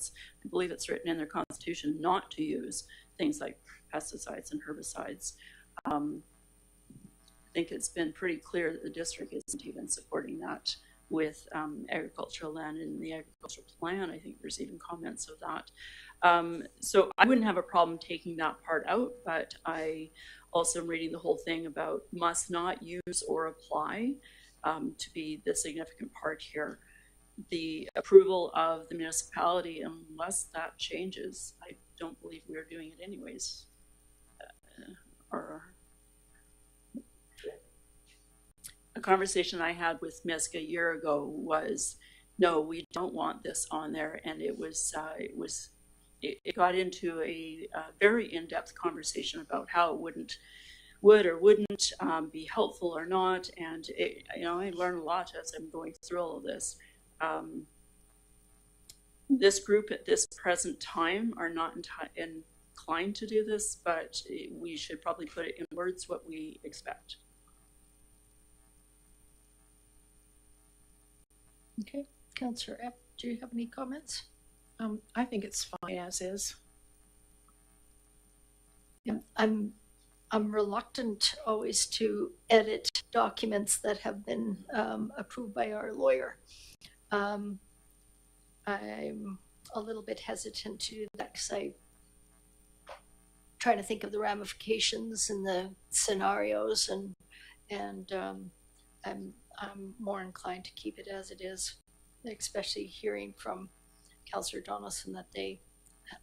believe it's written in their constitution not to use things like pesticides and herbicides. I think it's been pretty clear that the district isn't even supporting that with agricultural land in the agricultural plan. I think there's even comments of that. So I wouldn't have a problem taking that part out, but I also am reading the whole thing about must not use or apply to be the significant part here. The approval of the municipality, unless that changes, I don't believe we are doing it anyways. A conversation I had with Misk a year ago was, no, we don't want this on there, and it got into a very in-depth conversation about how it would or wouldn't be helpful or not, and I learned a lot as I'm going through all of this. This group at this present time are not inclined to do this, but we should probably put it in words what we expect. Okay, Councillor Epp, do you have any comments? I think it's fine as is. Yeah, I'm reluctant always to edit documents that have been approved by our lawyer. I'm a little bit hesitant to do that because I'm trying to think of the ramifications and the scenarios, and I'm more inclined to keep it as it is, especially hearing from Councillor Donaldson that they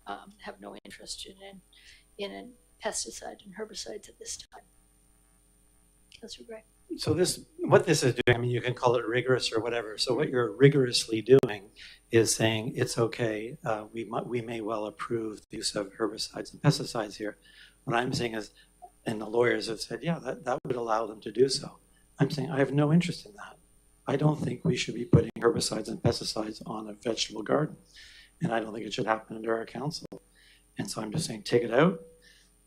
have no interest in a pesticide and herbicides at this time. Councillor Gray. So what this is doing, I mean, you can call it rigorous or whatever. So what you're rigorously doing is saying it's okay. We may well approve the use of herbicides and pesticides here. What I'm saying is, and the lawyers have said, yeah, that would allow them to do so. I'm saying I have no interest in that. I don't think we should be putting herbicides and pesticides on a vegetable garden. And I don't think it should happen under our council. And so I'm just saying, take it out.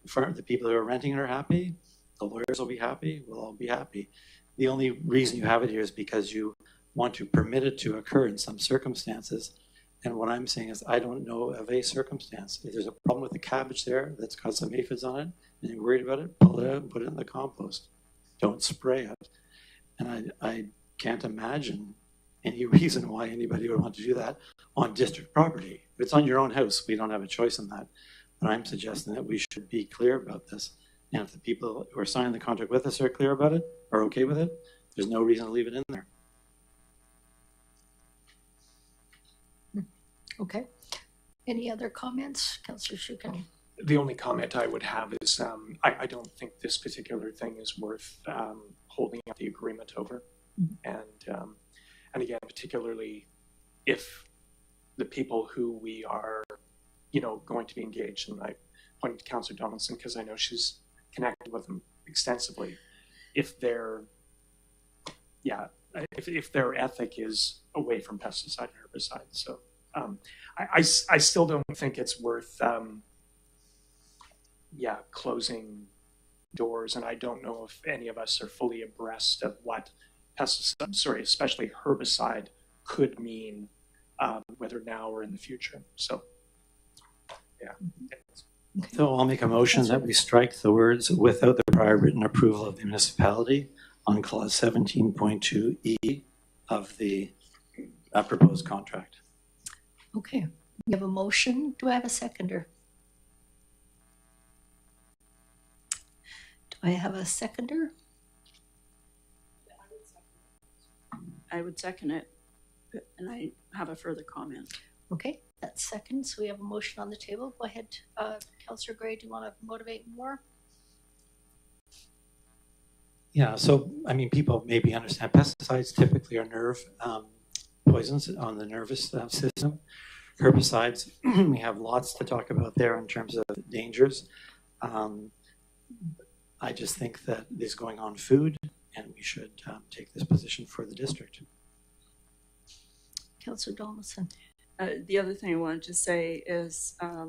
The people who are renting it are happy. The lawyers will be happy. We'll all be happy. The only reason you have it here is because you want to permit it to occur in some circumstances. And what I'm saying is I don't know of a circumstance. If there's a problem with the cabbage there that's got some aphids on it and you're worried about it, pull it out and put it in the compost. Don't spray it. And I can't imagine any reason why anybody would want to do that on district property. If it's on your own house, we don't have a choice in that. But I'm suggesting that we should be clear about this. And if the people who are signing the contract with us are clear about it, are okay with it, there's no reason to leave it in there. Okay. Any other comments? Councillor Shukin. The only comment I would have is I don't think this particular thing is worth holding up the agreement over. And again, particularly if the people who we are, going to be engaged, and I pointed to Councillor Donaldson because I know she's connected with them extensively. If their ethic is away from pesticide and herbicide, so I still don't think it's worth closing doors, and I don't know if any of us are fully abreast of what pesticide, especially herbicide, could mean, whether now or in the future. So, yeah. Okay. So I'll make a motion that we strike the words without the prior written approval of the municipality on clause 17.2E of the proposed contract. Okay. We have a motion. Do I have a seconder? Do I have a seconder? I would second it, and I have a further comment. Okay, that's second. So we have a motion on the table. Go ahead, Councillor Gray. Do you want to motivate more? Yeah, so I mean, people maybe understand pesticides typically are nerve poisons on the nervous system. Herbicides, we have lots to talk about there in terms of dangers. I just think that this is going on food, and we should take this position for the district. Councillor Donaldson. The other thing I wanted to say is, I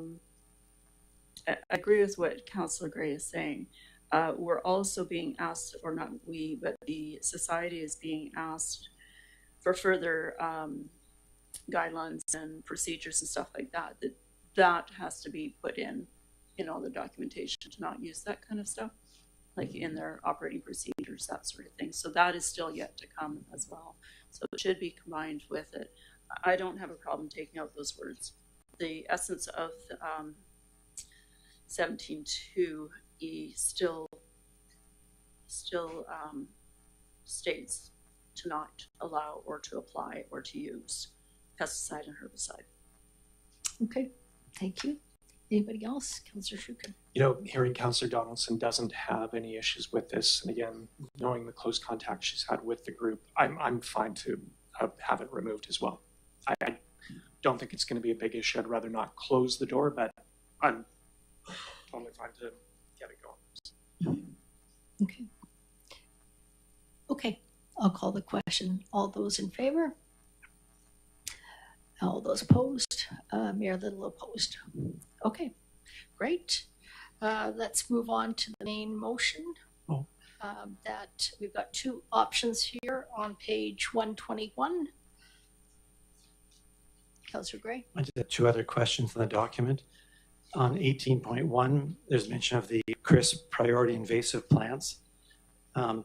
agree with what Councillor Gray is saying. We're also being asked, or not we, but the society is being asked for further guidelines and procedures and stuff like that. That has to be put in all the documentation to not use that kind of stuff, like in their operating procedures, that sort of thing. So that is still yet to come as well. So it should be combined with it. I don't have a problem taking out those words. The essence of 17.2E still states to not allow or to apply or to use pesticide and herbicide. Okay, thank you. Anybody else? Councillor Shukin. You know, hearing Councillor Donaldson doesn't have any issues with this, and again, knowing the close contact she's had with the group, I'm fine to have it removed as well. I don't think it's going to be a big issue. I'd rather not close the door, but I'm totally fine to get it going. Okay. Okay, I'll call the question. All those in favor? All those opposed? Mayor Little opposed. Okay, great. Let's move on to the main motion. That we've got two options here on page 121. Councillor Gray. I just have two other questions in the document. On 18.1, there's mention of the CRISP priority invasive plants. The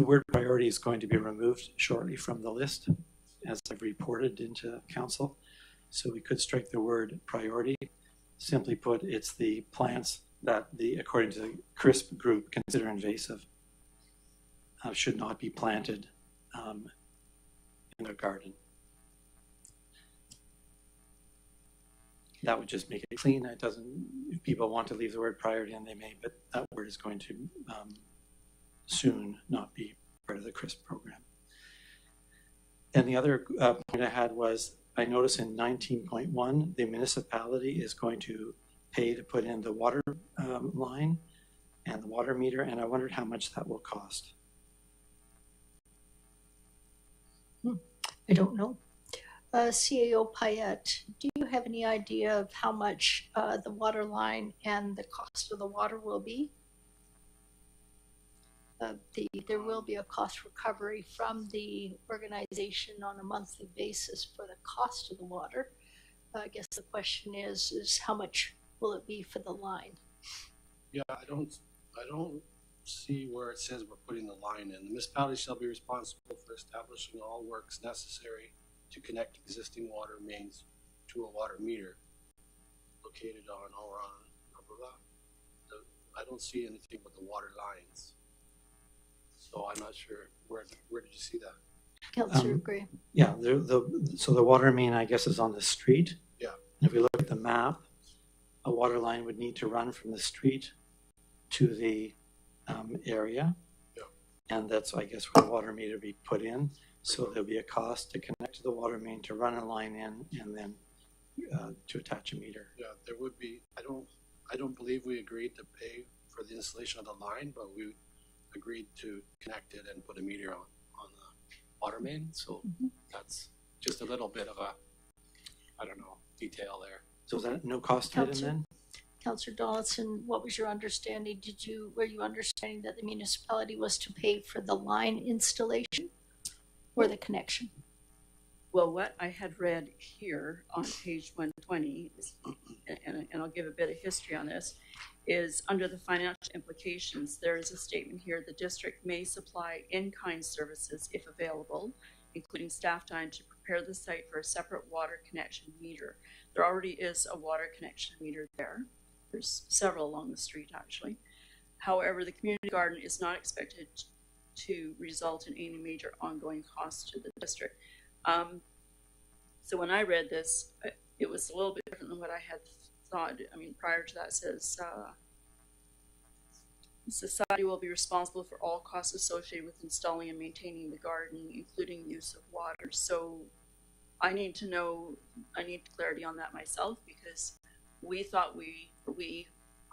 word priority is going to be removed shortly from the list, as I've reported into council. So we could strike the word priority. Simply put, it's the plants that according to the CRISP group, consider invasive, should not be planted in a garden. That would just make it clean. It doesn't, if people want to leave the word priority in, they may, but that word is going to soon not be part of the CRISP program. And the other point I had was, I noticed in 19.1, the municipality is going to pay to put in the water line and the water meter, and I wondered how much that will cost. I don't know. CAO Payette, do you have any idea of how much the water line and the cost of the water will be? There will be a cost recovery from the organization on a monthly basis for the cost of the water. I guess the question is how much will it be for the line? Yeah, I don't see where it says we're putting the line in. The municipality shall be responsible for establishing all works necessary to connect existing water mains to a water meter located on or on blah, blah, blah. I don't see anything with the water lines. So I'm not sure, where did you see that? Councillor Gray. Yeah, so the water main, I guess, is on the street. Yeah. If we look at the map, a water line would need to run from the street to the area. Yeah. And that's, I guess, where the water meter be put in. So there'll be a cost to connect to the water main, to run a line in, and then to attach a meter. Yeah, there would be, I don't believe we agreed to pay for the installation of the line, but we agreed to connect it and put a meter on the water main. So that's just a little bit of a, I don't know, detail there. So is that no cost item then? Councillor Donaldson, what was your understanding? Were you understanding that the municipality was to pay for the line installation or the connection? Well, what I had read here on page 120, and I'll give a bit of history on this, is under the financial implications, there is a statement here: the district may supply in-kind services if available, including staff time to prepare the site for a separate water connection meter. There already is a water connection meter there. There's several along the street, actually. However, the community garden is not expected to result in any major ongoing costs to the district. So when I read this, it was a little bit different than what I had thought. I mean, prior to that, it says, society will be responsible for all costs associated with installing and maintaining the garden, including use of water. So I need clarity on that myself, because we thought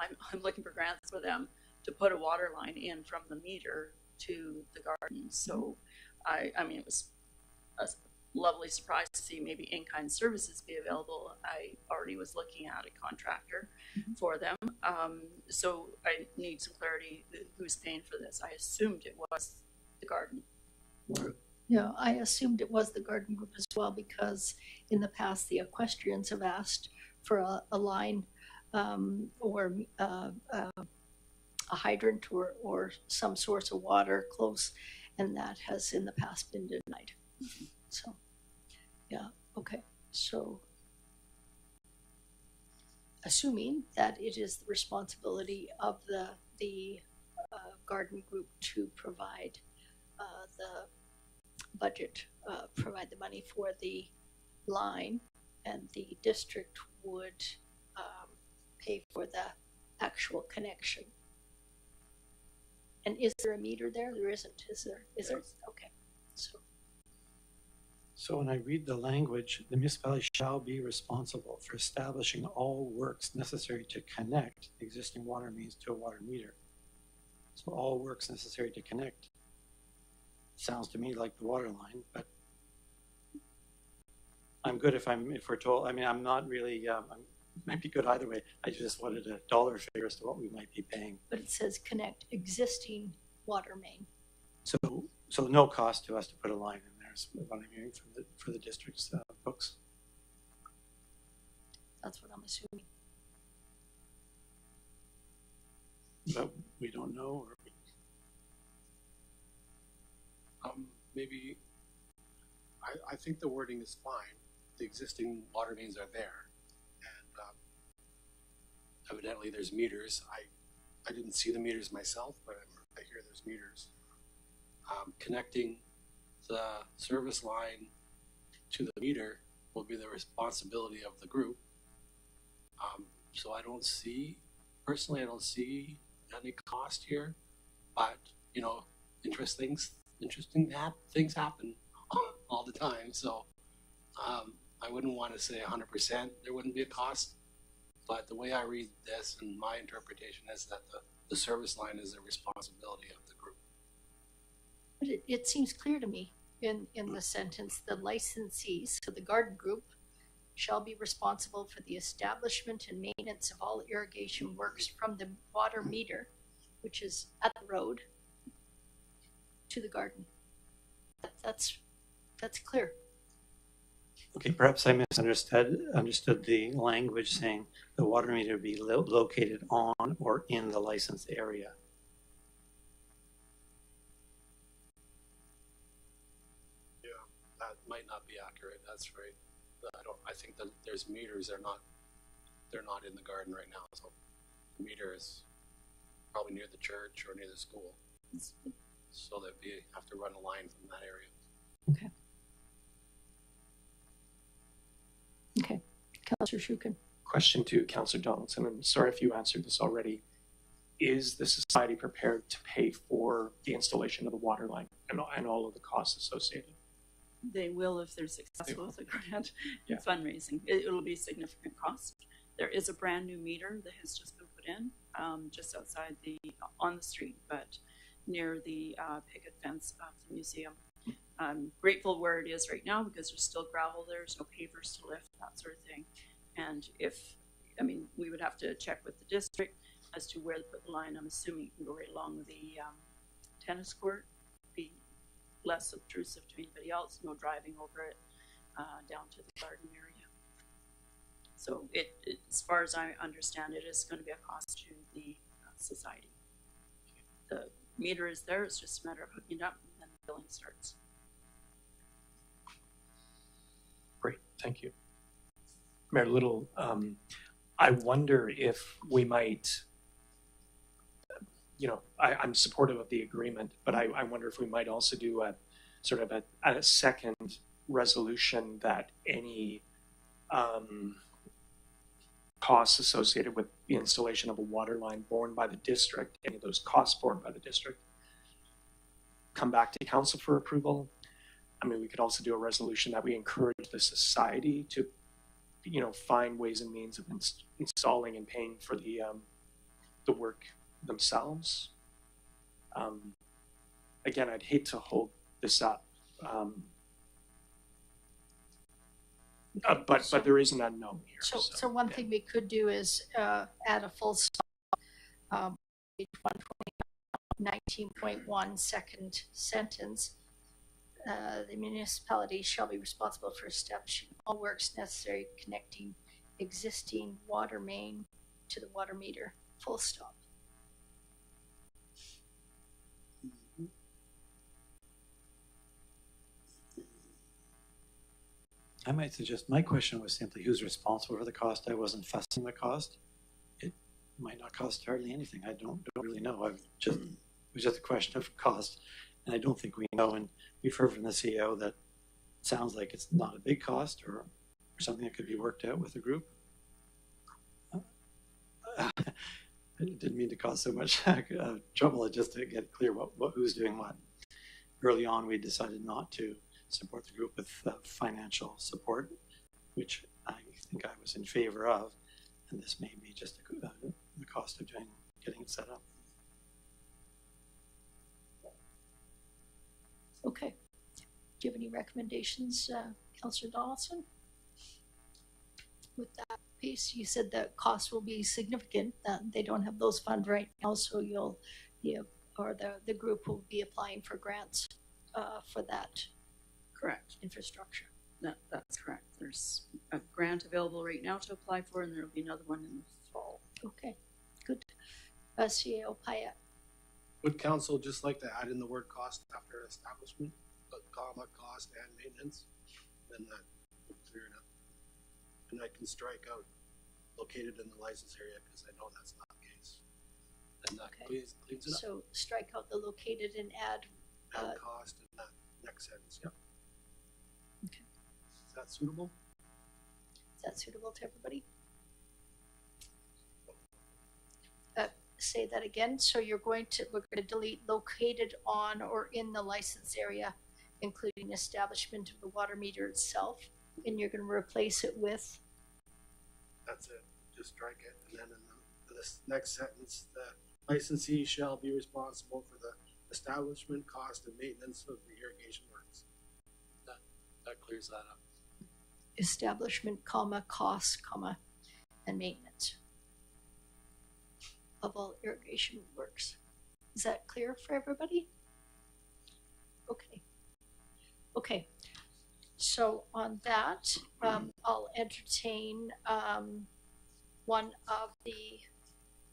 I'm looking for grants for them. to put a water line in from the meter to the garden. So I mean, it was a lovely surprise to see maybe in-kind services be available. I already was looking at a contractor for them. So I need some clarity, who's paying for this. I assumed it was the garden. Yeah, I assumed it was the garden group as well, because in the past, the equestrians have asked for a line or a hydrant or some source of water close, and that has in the past been denied. So, yeah, okay. So, assuming that it is the responsibility of the garden group to provide the budget, provide the money for the line, and the district would pay for the actual connection. And is there a meter there? There isn't, is there? Is there? Okay. So when I read the language, the municipality shall be responsible for establishing all works necessary to connect existing water mains to a water meter. So all works necessary to connect sounds to me like the water line, but I'm good if we're told. I mean, I'm not really. Might be good either way. I just wanted a dollar figure as to what we might be paying. But it says connect existing water main. So no cost to us to put a line in there is what I'm hearing for the district's books. That's what I'm assuming. But we don't know. Maybe, I think the wording is fine. The existing water mains are there. And evidently there's meters. I didn't see the meters myself, but I hear there's meters. Connecting the service line to the meter will be the responsibility of the group. So I don't see any cost here, but you know, interesting things happen all the time. So I wouldn't want to say 100% there wouldn't be a cost, but the way I read this and my interpretation is that the service line is the responsibility of the group. But it seems clear to me in the sentence, the licensees, so the garden group, shall be responsible for the establishment and maintenance of all irrigation works from the water meter, which is at the road, to the garden. That's clear. Okay, perhaps I understood the language saying the water meter be located on or in the licensed area. Yeah, that might not be accurate. That's right. I think that there's meters. They're not in the garden right now. So the meter is probably near the church or near the school. So that we have to run a line from that area. Okay. Councillor Shukin. Question to Councillor Donaldson, and sorry if you answered this already. Is the society prepared to pay for the installation of the water line and all of the costs associated? They will if they're successful with the grant Yeah. fundraising. It'll be a significant cost. There is a brand new meter that has just been put in, just outside on the street, but near the picket fence of the museum. I'm grateful where it is right now because there's still gravel there, there's no pavers to lift, that sort of thing. And we would have to check with the district as to where to put the line. I'm assuming it can go right along the tennis court, be less obtrusive to anybody else, no driving over it down to the garden area. So as far as I understand it, is going to be a cost to the society. The meter is there, it's just a matter of hooking it up and then the billing starts. Great, thank you. Mayor Little, I wonder if we might, I'm supportive of the agreement, but I wonder if we might also do a sort of a second resolution that any costs associated with the installation of a water line borne by the district, any of those costs borne by the district, come back to council for approval. I mean, we could also do a resolution that we encourage the society to, find ways and means of installing and paying for the work themselves. Again, I'd hate to hold this up, but there is an unknown here. So one yeah. thing we could do is add a full stop, page 19.1, second sentence. The municipality shall be responsible for establishing all works necessary connecting existing water main to the water meter, full stop. I might suggest, my question was simply who's responsible for the cost. I wasn't fussing the cost. It might not cost hardly anything. I don't really know. It was just a question of cost. And I don't think we know. And we've heard from the CEO that it sounds like it's not a big cost or something that could be worked out with the group. I didn't mean to cause so much trouble, just to get clear who's doing what. Early on, we decided not to support the group with financial support, which I think I was in favor of, and this may be just the cost of getting it set up. Okay. Do you have any recommendations, Councillor Donaldson? With that piece, you said the cost will be significant. They don't have those funds right now, so the group will be applying for grants for that Correct. infrastructure. That's correct. There's a grant available right now to apply for, and there'll be another one in the fall. Okay, good. CAO Payette. Would council just like to add in the word cost after establishment, comma, cost and maintenance? Then that would clear it up. And I can strike out located in the license area because I know that's not the case. And that cleans it up. So strike out the located and add. And cost in that next sentence, yep. Okay. Is that suitable? Is that suitable to everybody? Say that again. So we're going to delete located on or in the license area, including establishment of the water meter itself, and you're going to replace it with. That's it. Just strike it. And then in this next sentence, the licensee shall be responsible for the establishment, cost, and maintenance of the irrigation works. That clears that up. Establishment, comma, cost, comma, and maintenance of all irrigation works. Is that clear for everybody? Okay. Okay. So on that, I'll entertain one of the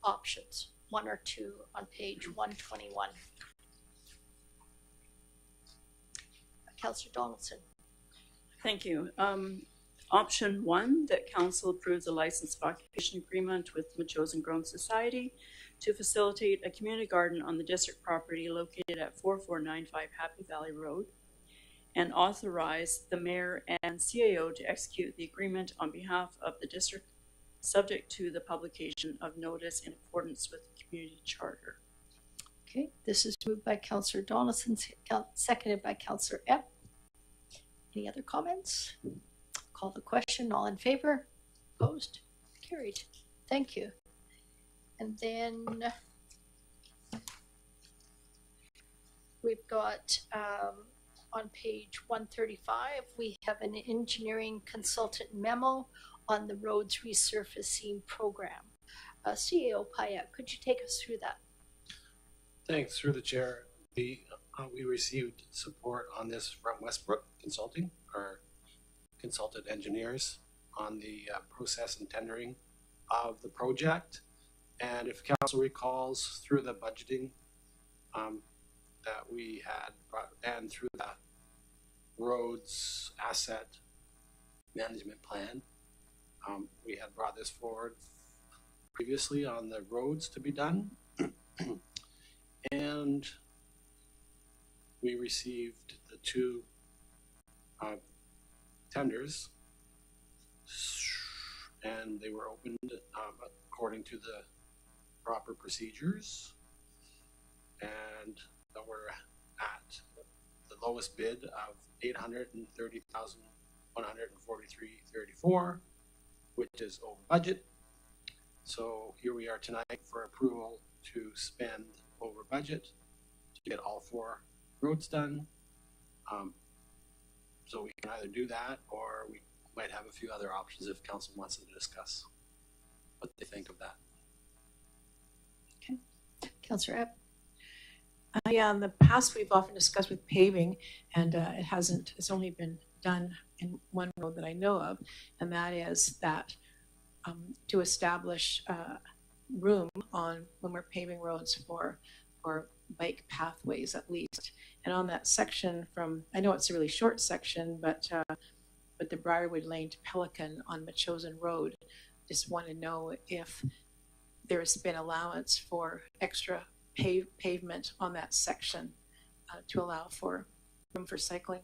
options, one or two on page 121. Councillor Donaldson. Thank you. Option 1, that council approves a license of occupation agreement with the Machosen Grown Society to facilitate a community garden on the district property located at 4495 Happy Valley Road, and authorize the mayor and CAO to execute the agreement on behalf of the district, subject to the publication of notice in accordance with the community charter. Okay, this is moved by Councillor Donaldson, seconded by Councillor Epp. Any other comments? Call the question. All in favor? Opposed? Carried. Thank you. And then we've got on page 135, we have an engineering consultant memo on the roads resurfacing program. CAO Payette, could you take us through that? Thanks, through the chair. We received support on this from Westbrook Consulting, our consultant engineers, on the process and tendering of the project. And if council recalls, through the budgeting that we had and through the roads asset management plan, we had brought this forward previously on the roads to be done. And we received the two tenders, and they were opened according to the proper procedures, and we're at the lowest bid of $830,143.34, which is over budget. So here we are tonight for approval to spend over budget to get all 4 roads done. So we can either do that, or we might have a few other options if council wants to discuss what they think of that. Councillor Epp? Yeah, in the past, we've often discussed with paving, and it's only been done in one road that I know of, and that is that to establish room on when we're paving roads for bike pathways at least. And on that section from, I know it's a really short section, but the Briarwood Lane to Pelican on Machosen Road, just want to know if there's been allowance for extra pavement on that section to allow for room for cycling.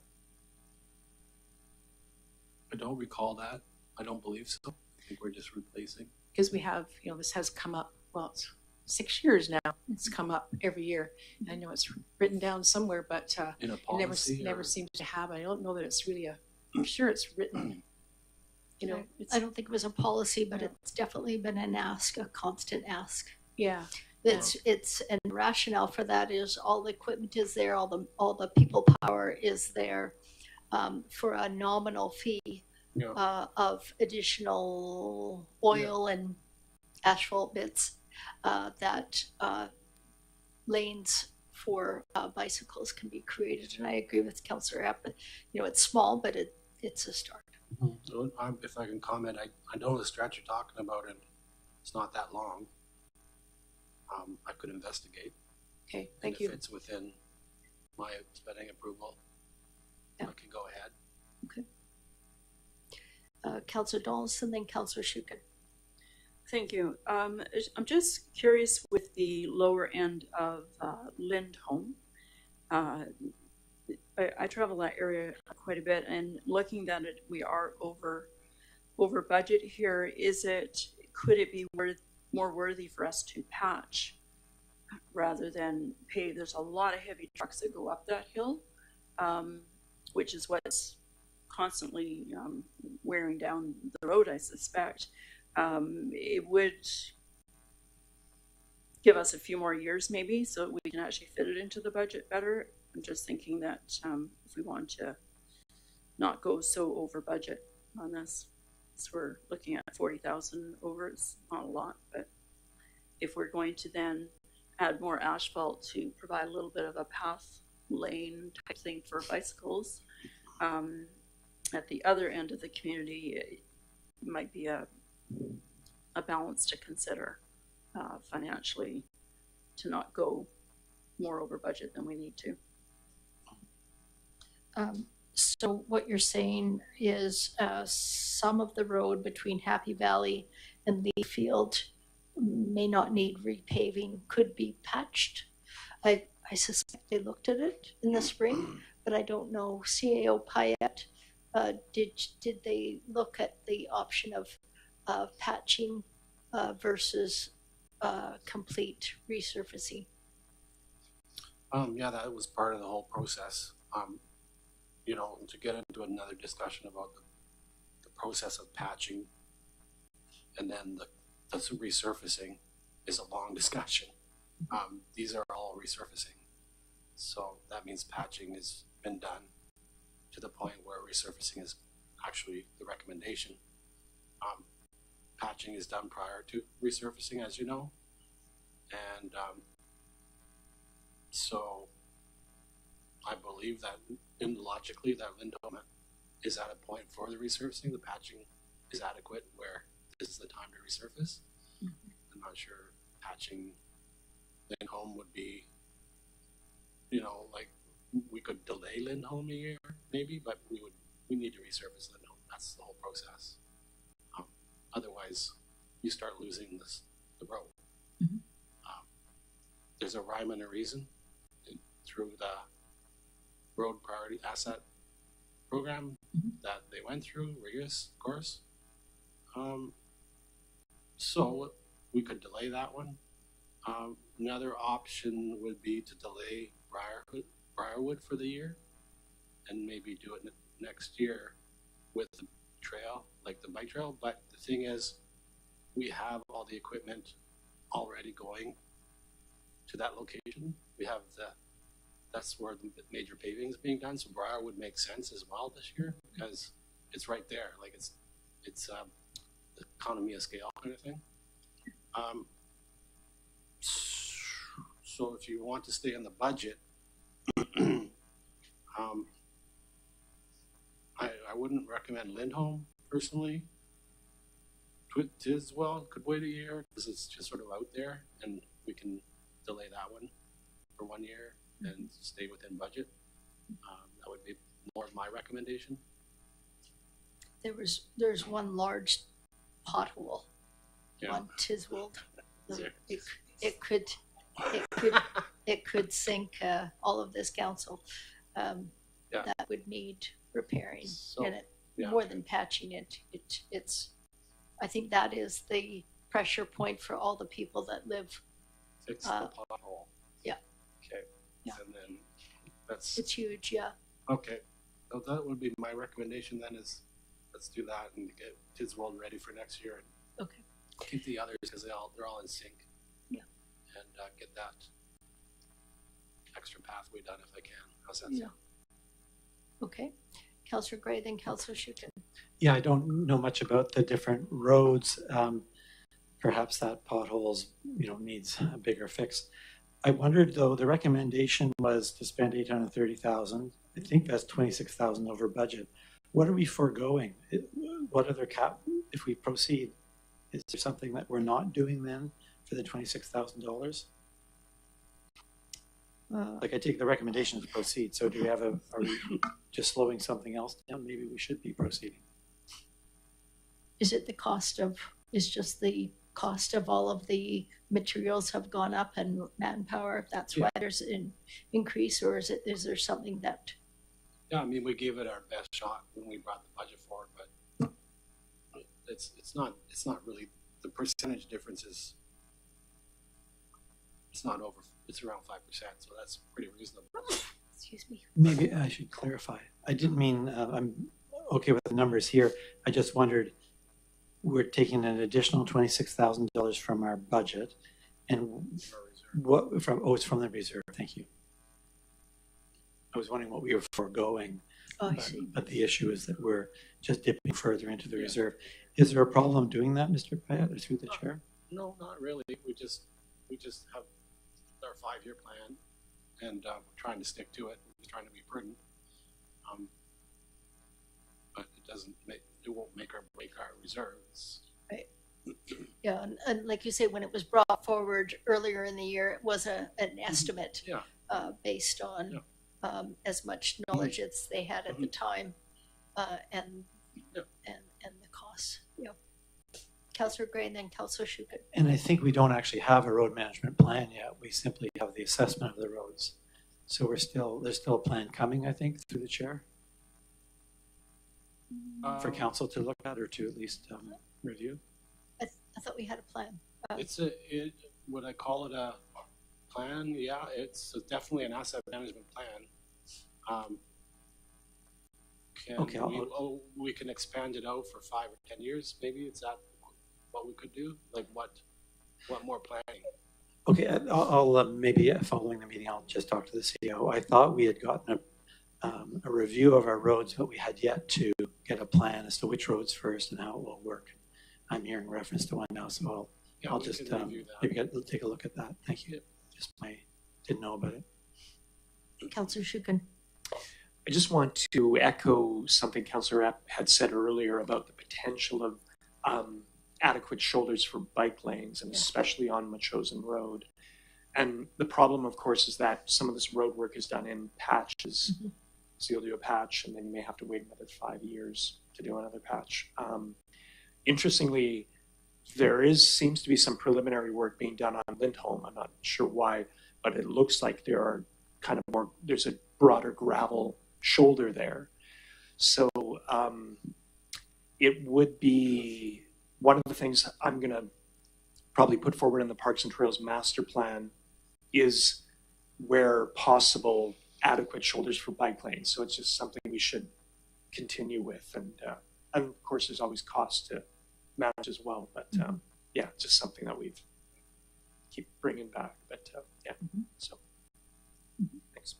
I don't recall that. I don't believe so. I think we're just replacing. Because we have, this has come up, well, it's 6 years now. It's come up every year. And I know it's written down somewhere, but In a it policy never seems to happen. I don't know that it's really I'm sure it's written, I don't think it was a policy, but it's definitely been an ask, a constant ask. yeah. It's and the rationale for that is all the equipment is there, all the people power is there, for a nominal fee of additional oil and asphalt bits, that lanes for bicycles can be created. And I agree with Councillor Epp. It's small, but it's a start. So if I can comment, I know the stretch you're talking about, and it's not that long. I could investigate. Okay, thank you. If it's within my spending approval, Yeah. I can go ahead. Councillor Donaldson, then Councillor Shukin. Thank you. I'm just curious with the lower end of Lindholm. I travel that area quite a bit, and looking at it, we are over budget here. Could it be more worthy for us to patch rather than pave? There's a lot of heavy trucks that go up that hill, which is what's constantly wearing down the road, I suspect. It would give us a few more years maybe so we can actually fit it into the budget better. I'm just thinking that if we want to not go so over budget on this, so we're looking at 40,000 over, it's not a lot, but if we're going to then add more asphalt to provide a little bit of a path lane type thing for bicycles, at the other end of the community, it might be a balance to consider financially, to not go more over budget than we need to. So what you're saying is some of the road between Happy Valley and Leafield may not need repaving, could be patched. I suspect they looked at it in the spring, but I don't know. CAO Payette, did they look at the option of patching versus complete resurfacing? Yeah, that was part of the whole process. To get into another discussion about the process of patching and then the resurfacing is a long discussion. These are all resurfacing. So that means patching has been done to the point where resurfacing is actually the recommendation. Patching is done prior to resurfacing, as you know. And so I believe that logically that Lindholm is at a point for the resurfacing. The patching is adequate where this is the time to resurface. I'm not sure patching Lindholm would be, like we could delay Lindholm a year maybe, but we need to resurface Lindholm. That's the whole process. Otherwise, you start losing the road. There's a rhyme and a reason through the road priority asset program that they went through, rigorous course. So we could delay that one. Another option would be to delay Briarwood for the year and maybe do it next year with the trail, like the bike trail. But the thing is, we have all the equipment already going to that location. We have that's where the major paving is being done. So Briar would make sense as well this year because it's right there. Like it's the economy of scale kind of thing. So if you want to stay in the budget, I wouldn't recommend Lindholm personally. Tiswell could wait a year because it's just sort of out there, and we can delay that one for 1 year and stay within budget. That would be more of my recommendation. There's one large pothole on Tiswold. It could sink all of this council. That would need repairing, and more than patching it. I think that is the pressure point for all the people that live. Fix the pothole. Yeah. Okay. Yeah. And then that's It's huge, yeah. okay. So that would be my recommendation then is let's do that and get Tiswold ready for next year. And Okay. keep the others because they're all in sync. Yeah. And get that extra pathway done if I can. How's that Yeah. sound? Okay. Councillor Gray, then Councillor Shukin. Yeah, I don't know much about the different roads. Perhaps that potholes, needs a bigger fix. I wondered though, the recommendation was to spend 830,000. I think that's 26,000 over budget. What are we foregoing? What other if we proceed? Is there something that we're not doing then for the $26,000? Like I take the recommendation to proceed. So do we are we just slowing something else down? Maybe we should be proceeding. Is it just the cost of all of the materials have gone up and manpower? That's why there's an increase, or is there something that? Yeah, I mean we gave it our best shot when we brought the budget forward, but it's not really the percentage difference is it's around 5%, so that's pretty reasonable. Excuse me. Maybe I should clarify. I didn't mean I'm okay with the numbers here. I just wondered, we're taking an additional $26,000 from our budget, and it's from the reserve. Thank you. I was wondering what we were foregoing. Oh, I see. But the issue is that we're just dipping further into the reserve. Is there a problem doing that, Mr. Payette, or through the chair? No, not really. We just have our 5-year plan, and we're trying to stick to it. We're trying to be prudent. But it won't make or break our reserves. Right. Yeah, and like you say, when it was brought forward earlier in the year, it was an estimate. Yeah. Based on as much knowledge as they had at the time, and the costs. Yeah. Councillor Gray and then Councillor Shukin. And I think we don't actually have a road management plan yet. We simply have the assessment of the roads. So there's still a plan coming, I think, through the chair for council to look at or to at least review. I thought we had a plan. Would I call it a plan? Yeah, it's definitely an asset management plan. We can expand it out for 5 or 10 years. Maybe is that what we could do? Like what more planning? Okay, I'll maybe following the meeting, I'll just talk to the CEO. I thought we had gotten a review of our roads, but we had yet to get a plan as to which roads first and how it will work. I'm hearing reference to one now, so I'll just maybe take a look at that. Thank you. Didn't know about it. Councillor Shukin. I just want to echo something Councillor Epp had said earlier about the potential of adequate shoulders for bike lanes, and especially on Machosen Road. And the problem, of course, is that some of this road work is done in patches. Mm-hmm. So you'll do a patch, and then you may have to wait another 5 years to do another patch. Interestingly, seems to be some preliminary work being done on Lindholm. I'm not sure why, but it looks like there's a broader gravel shoulder there. So it would be one of the things I'm going to probably put forward in the Parks and Trails master plan is where possible adequate shoulders for bike lanes. So it's just something we should continue with. And of course, there's always costs to manage as well. But just something that we've keep bringing back, but, yeah, so. Thanks.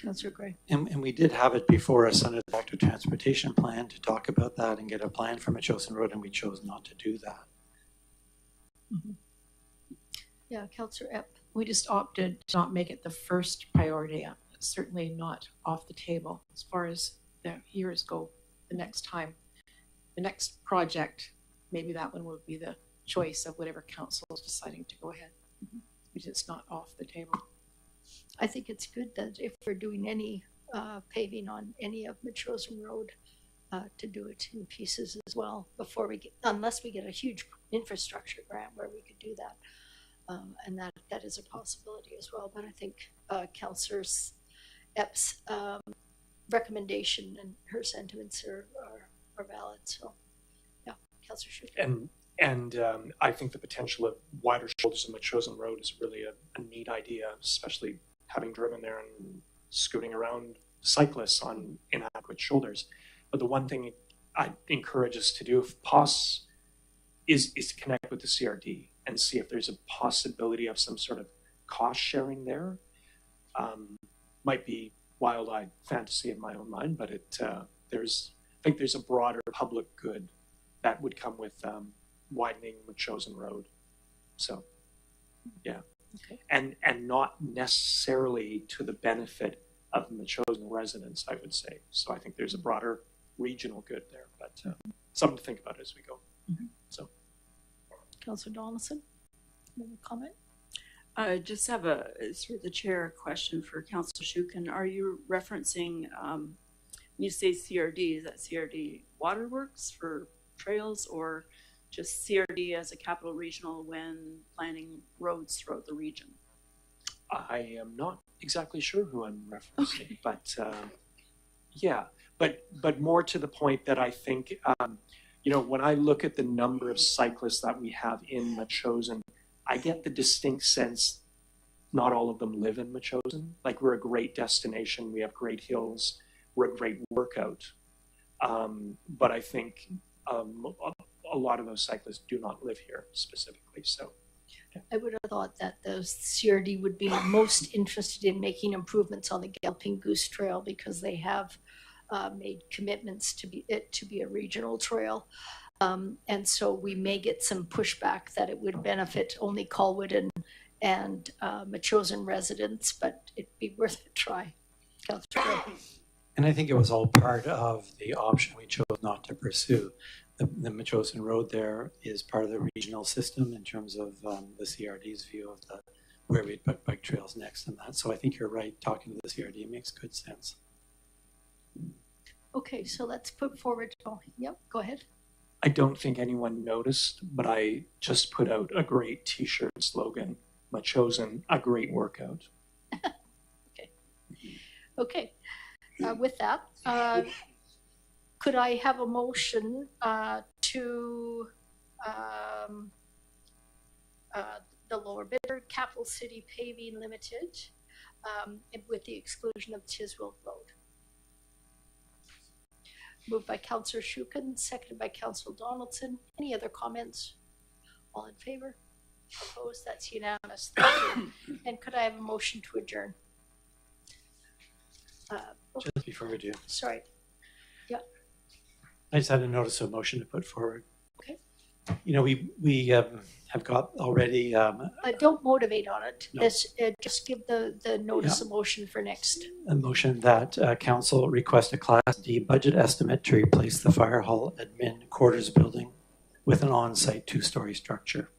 Councillor Gray. And we did have it before us under the active transportation plan to talk about that and get a plan for Metchosin Road, and we chose not to do that. Yeah, Councillor Epp. We just opted to not make it the first priority. It's certainly not off the table as far as the years go. The next time, the next project, maybe that one would be the choice of whatever council is deciding to go ahead. But it's not off the table. I think it's good that if we're doing any paving on any of Metchosin Road, to do it in pieces as well before we get, unless we get a huge infrastructure grant where we could do that. And that is a possibility as well. But I think Councillor Epp's recommendation and her sentiments are valid. So, yeah, Councillor Schuster. And I think the potential of wider shoulders in Metchosin Road is really a neat idea, especially having driven there and scooting around cyclists on inadequate shoulders. But the one thing I encourage us to do, if possible, is to connect with the CRD and see if there's a possibility of some sort of cost sharing there. Might be wild-eyed fantasy in my own mind, but I think there's a broader public good that would come with widening Metchosin Road. So, yeah. Okay. And not necessarily to the benefit of Metchosin residents, I would say. So I think there's a broader regional good there, but something to think about as we go. So, Councillor Donaldson, you have a comment? I just have through the chair, a question for Councillor Schuken. Are you referencing, when you say CRD, is that CRD Waterworks for trails, or just CRD as a capital regional when planning roads throughout the region? I am not exactly sure who I'm referencing, but yeah, but more to the point that I think, when I look at the number of cyclists that we have in Metchosin, I get the distinct sense not all of them live in Metchosin. Like, we're a great destination, we have great hills, we're a great workout, but I think a lot of those cyclists do not live here specifically. So I would have thought that the CRD would be most interested in making improvements on the Galloping Goose Trail because they have made commitments to be a regional trail. And so we may get some pushback that it would benefit only Colwood and Metchosin residents, but it'd be worth a try. Councillor Gray. And I think it was all part of the option we chose not to pursue. The Metchosin Road there is part of the regional system in terms of the CRD's view of where we'd put bike trails next and that. So I think you're right, talking to the CRD makes good sense. Okay, so let's put forward, go ahead. I don't think anyone noticed, but I just put out a great t-shirt slogan, Metchosin, a great workout. Okay. With that, could I have a motion to the lower bidder, Capital City Paving Limited, with the exclusion of Tiswell Road? Moved by Councillor Schuken, seconded by Councillor Donaldson. Any other comments? All in favor? Opposed? That's unanimous. Thank you. And could I have a motion to adjourn? Just before we do, Sorry. I just had a notice of motion to put forward. Okay. We have got already. Don't motivate on it. No. Just give the notice of motion for next. A motion that council request a Class D budget estimate to replace the fire hall admin quarters building with an on-site 2-story structure.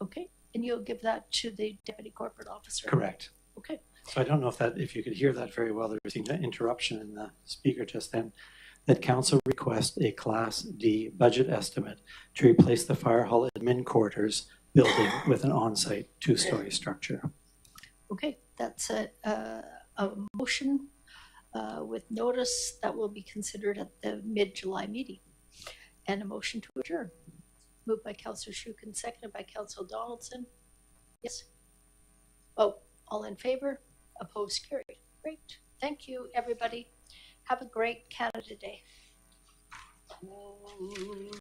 Okay, and you'll give that to the deputy corporate officer? Correct. Okay. So I don't know if you could hear that very well. There was an interruption in the speaker just then. That council request a Class D budget estimate to replace the fire hall admin quarters building with an on-site 2-story structure. Okay, that's a motion with notice that will be considered at the mid-July meeting. And a motion to adjourn. Moved by Councillor Schuken, seconded by Councillor Donaldson. Yes? Oh, all in favor? Opposed? Carried. Great. Thank you, everybody. Have a great Canada Day.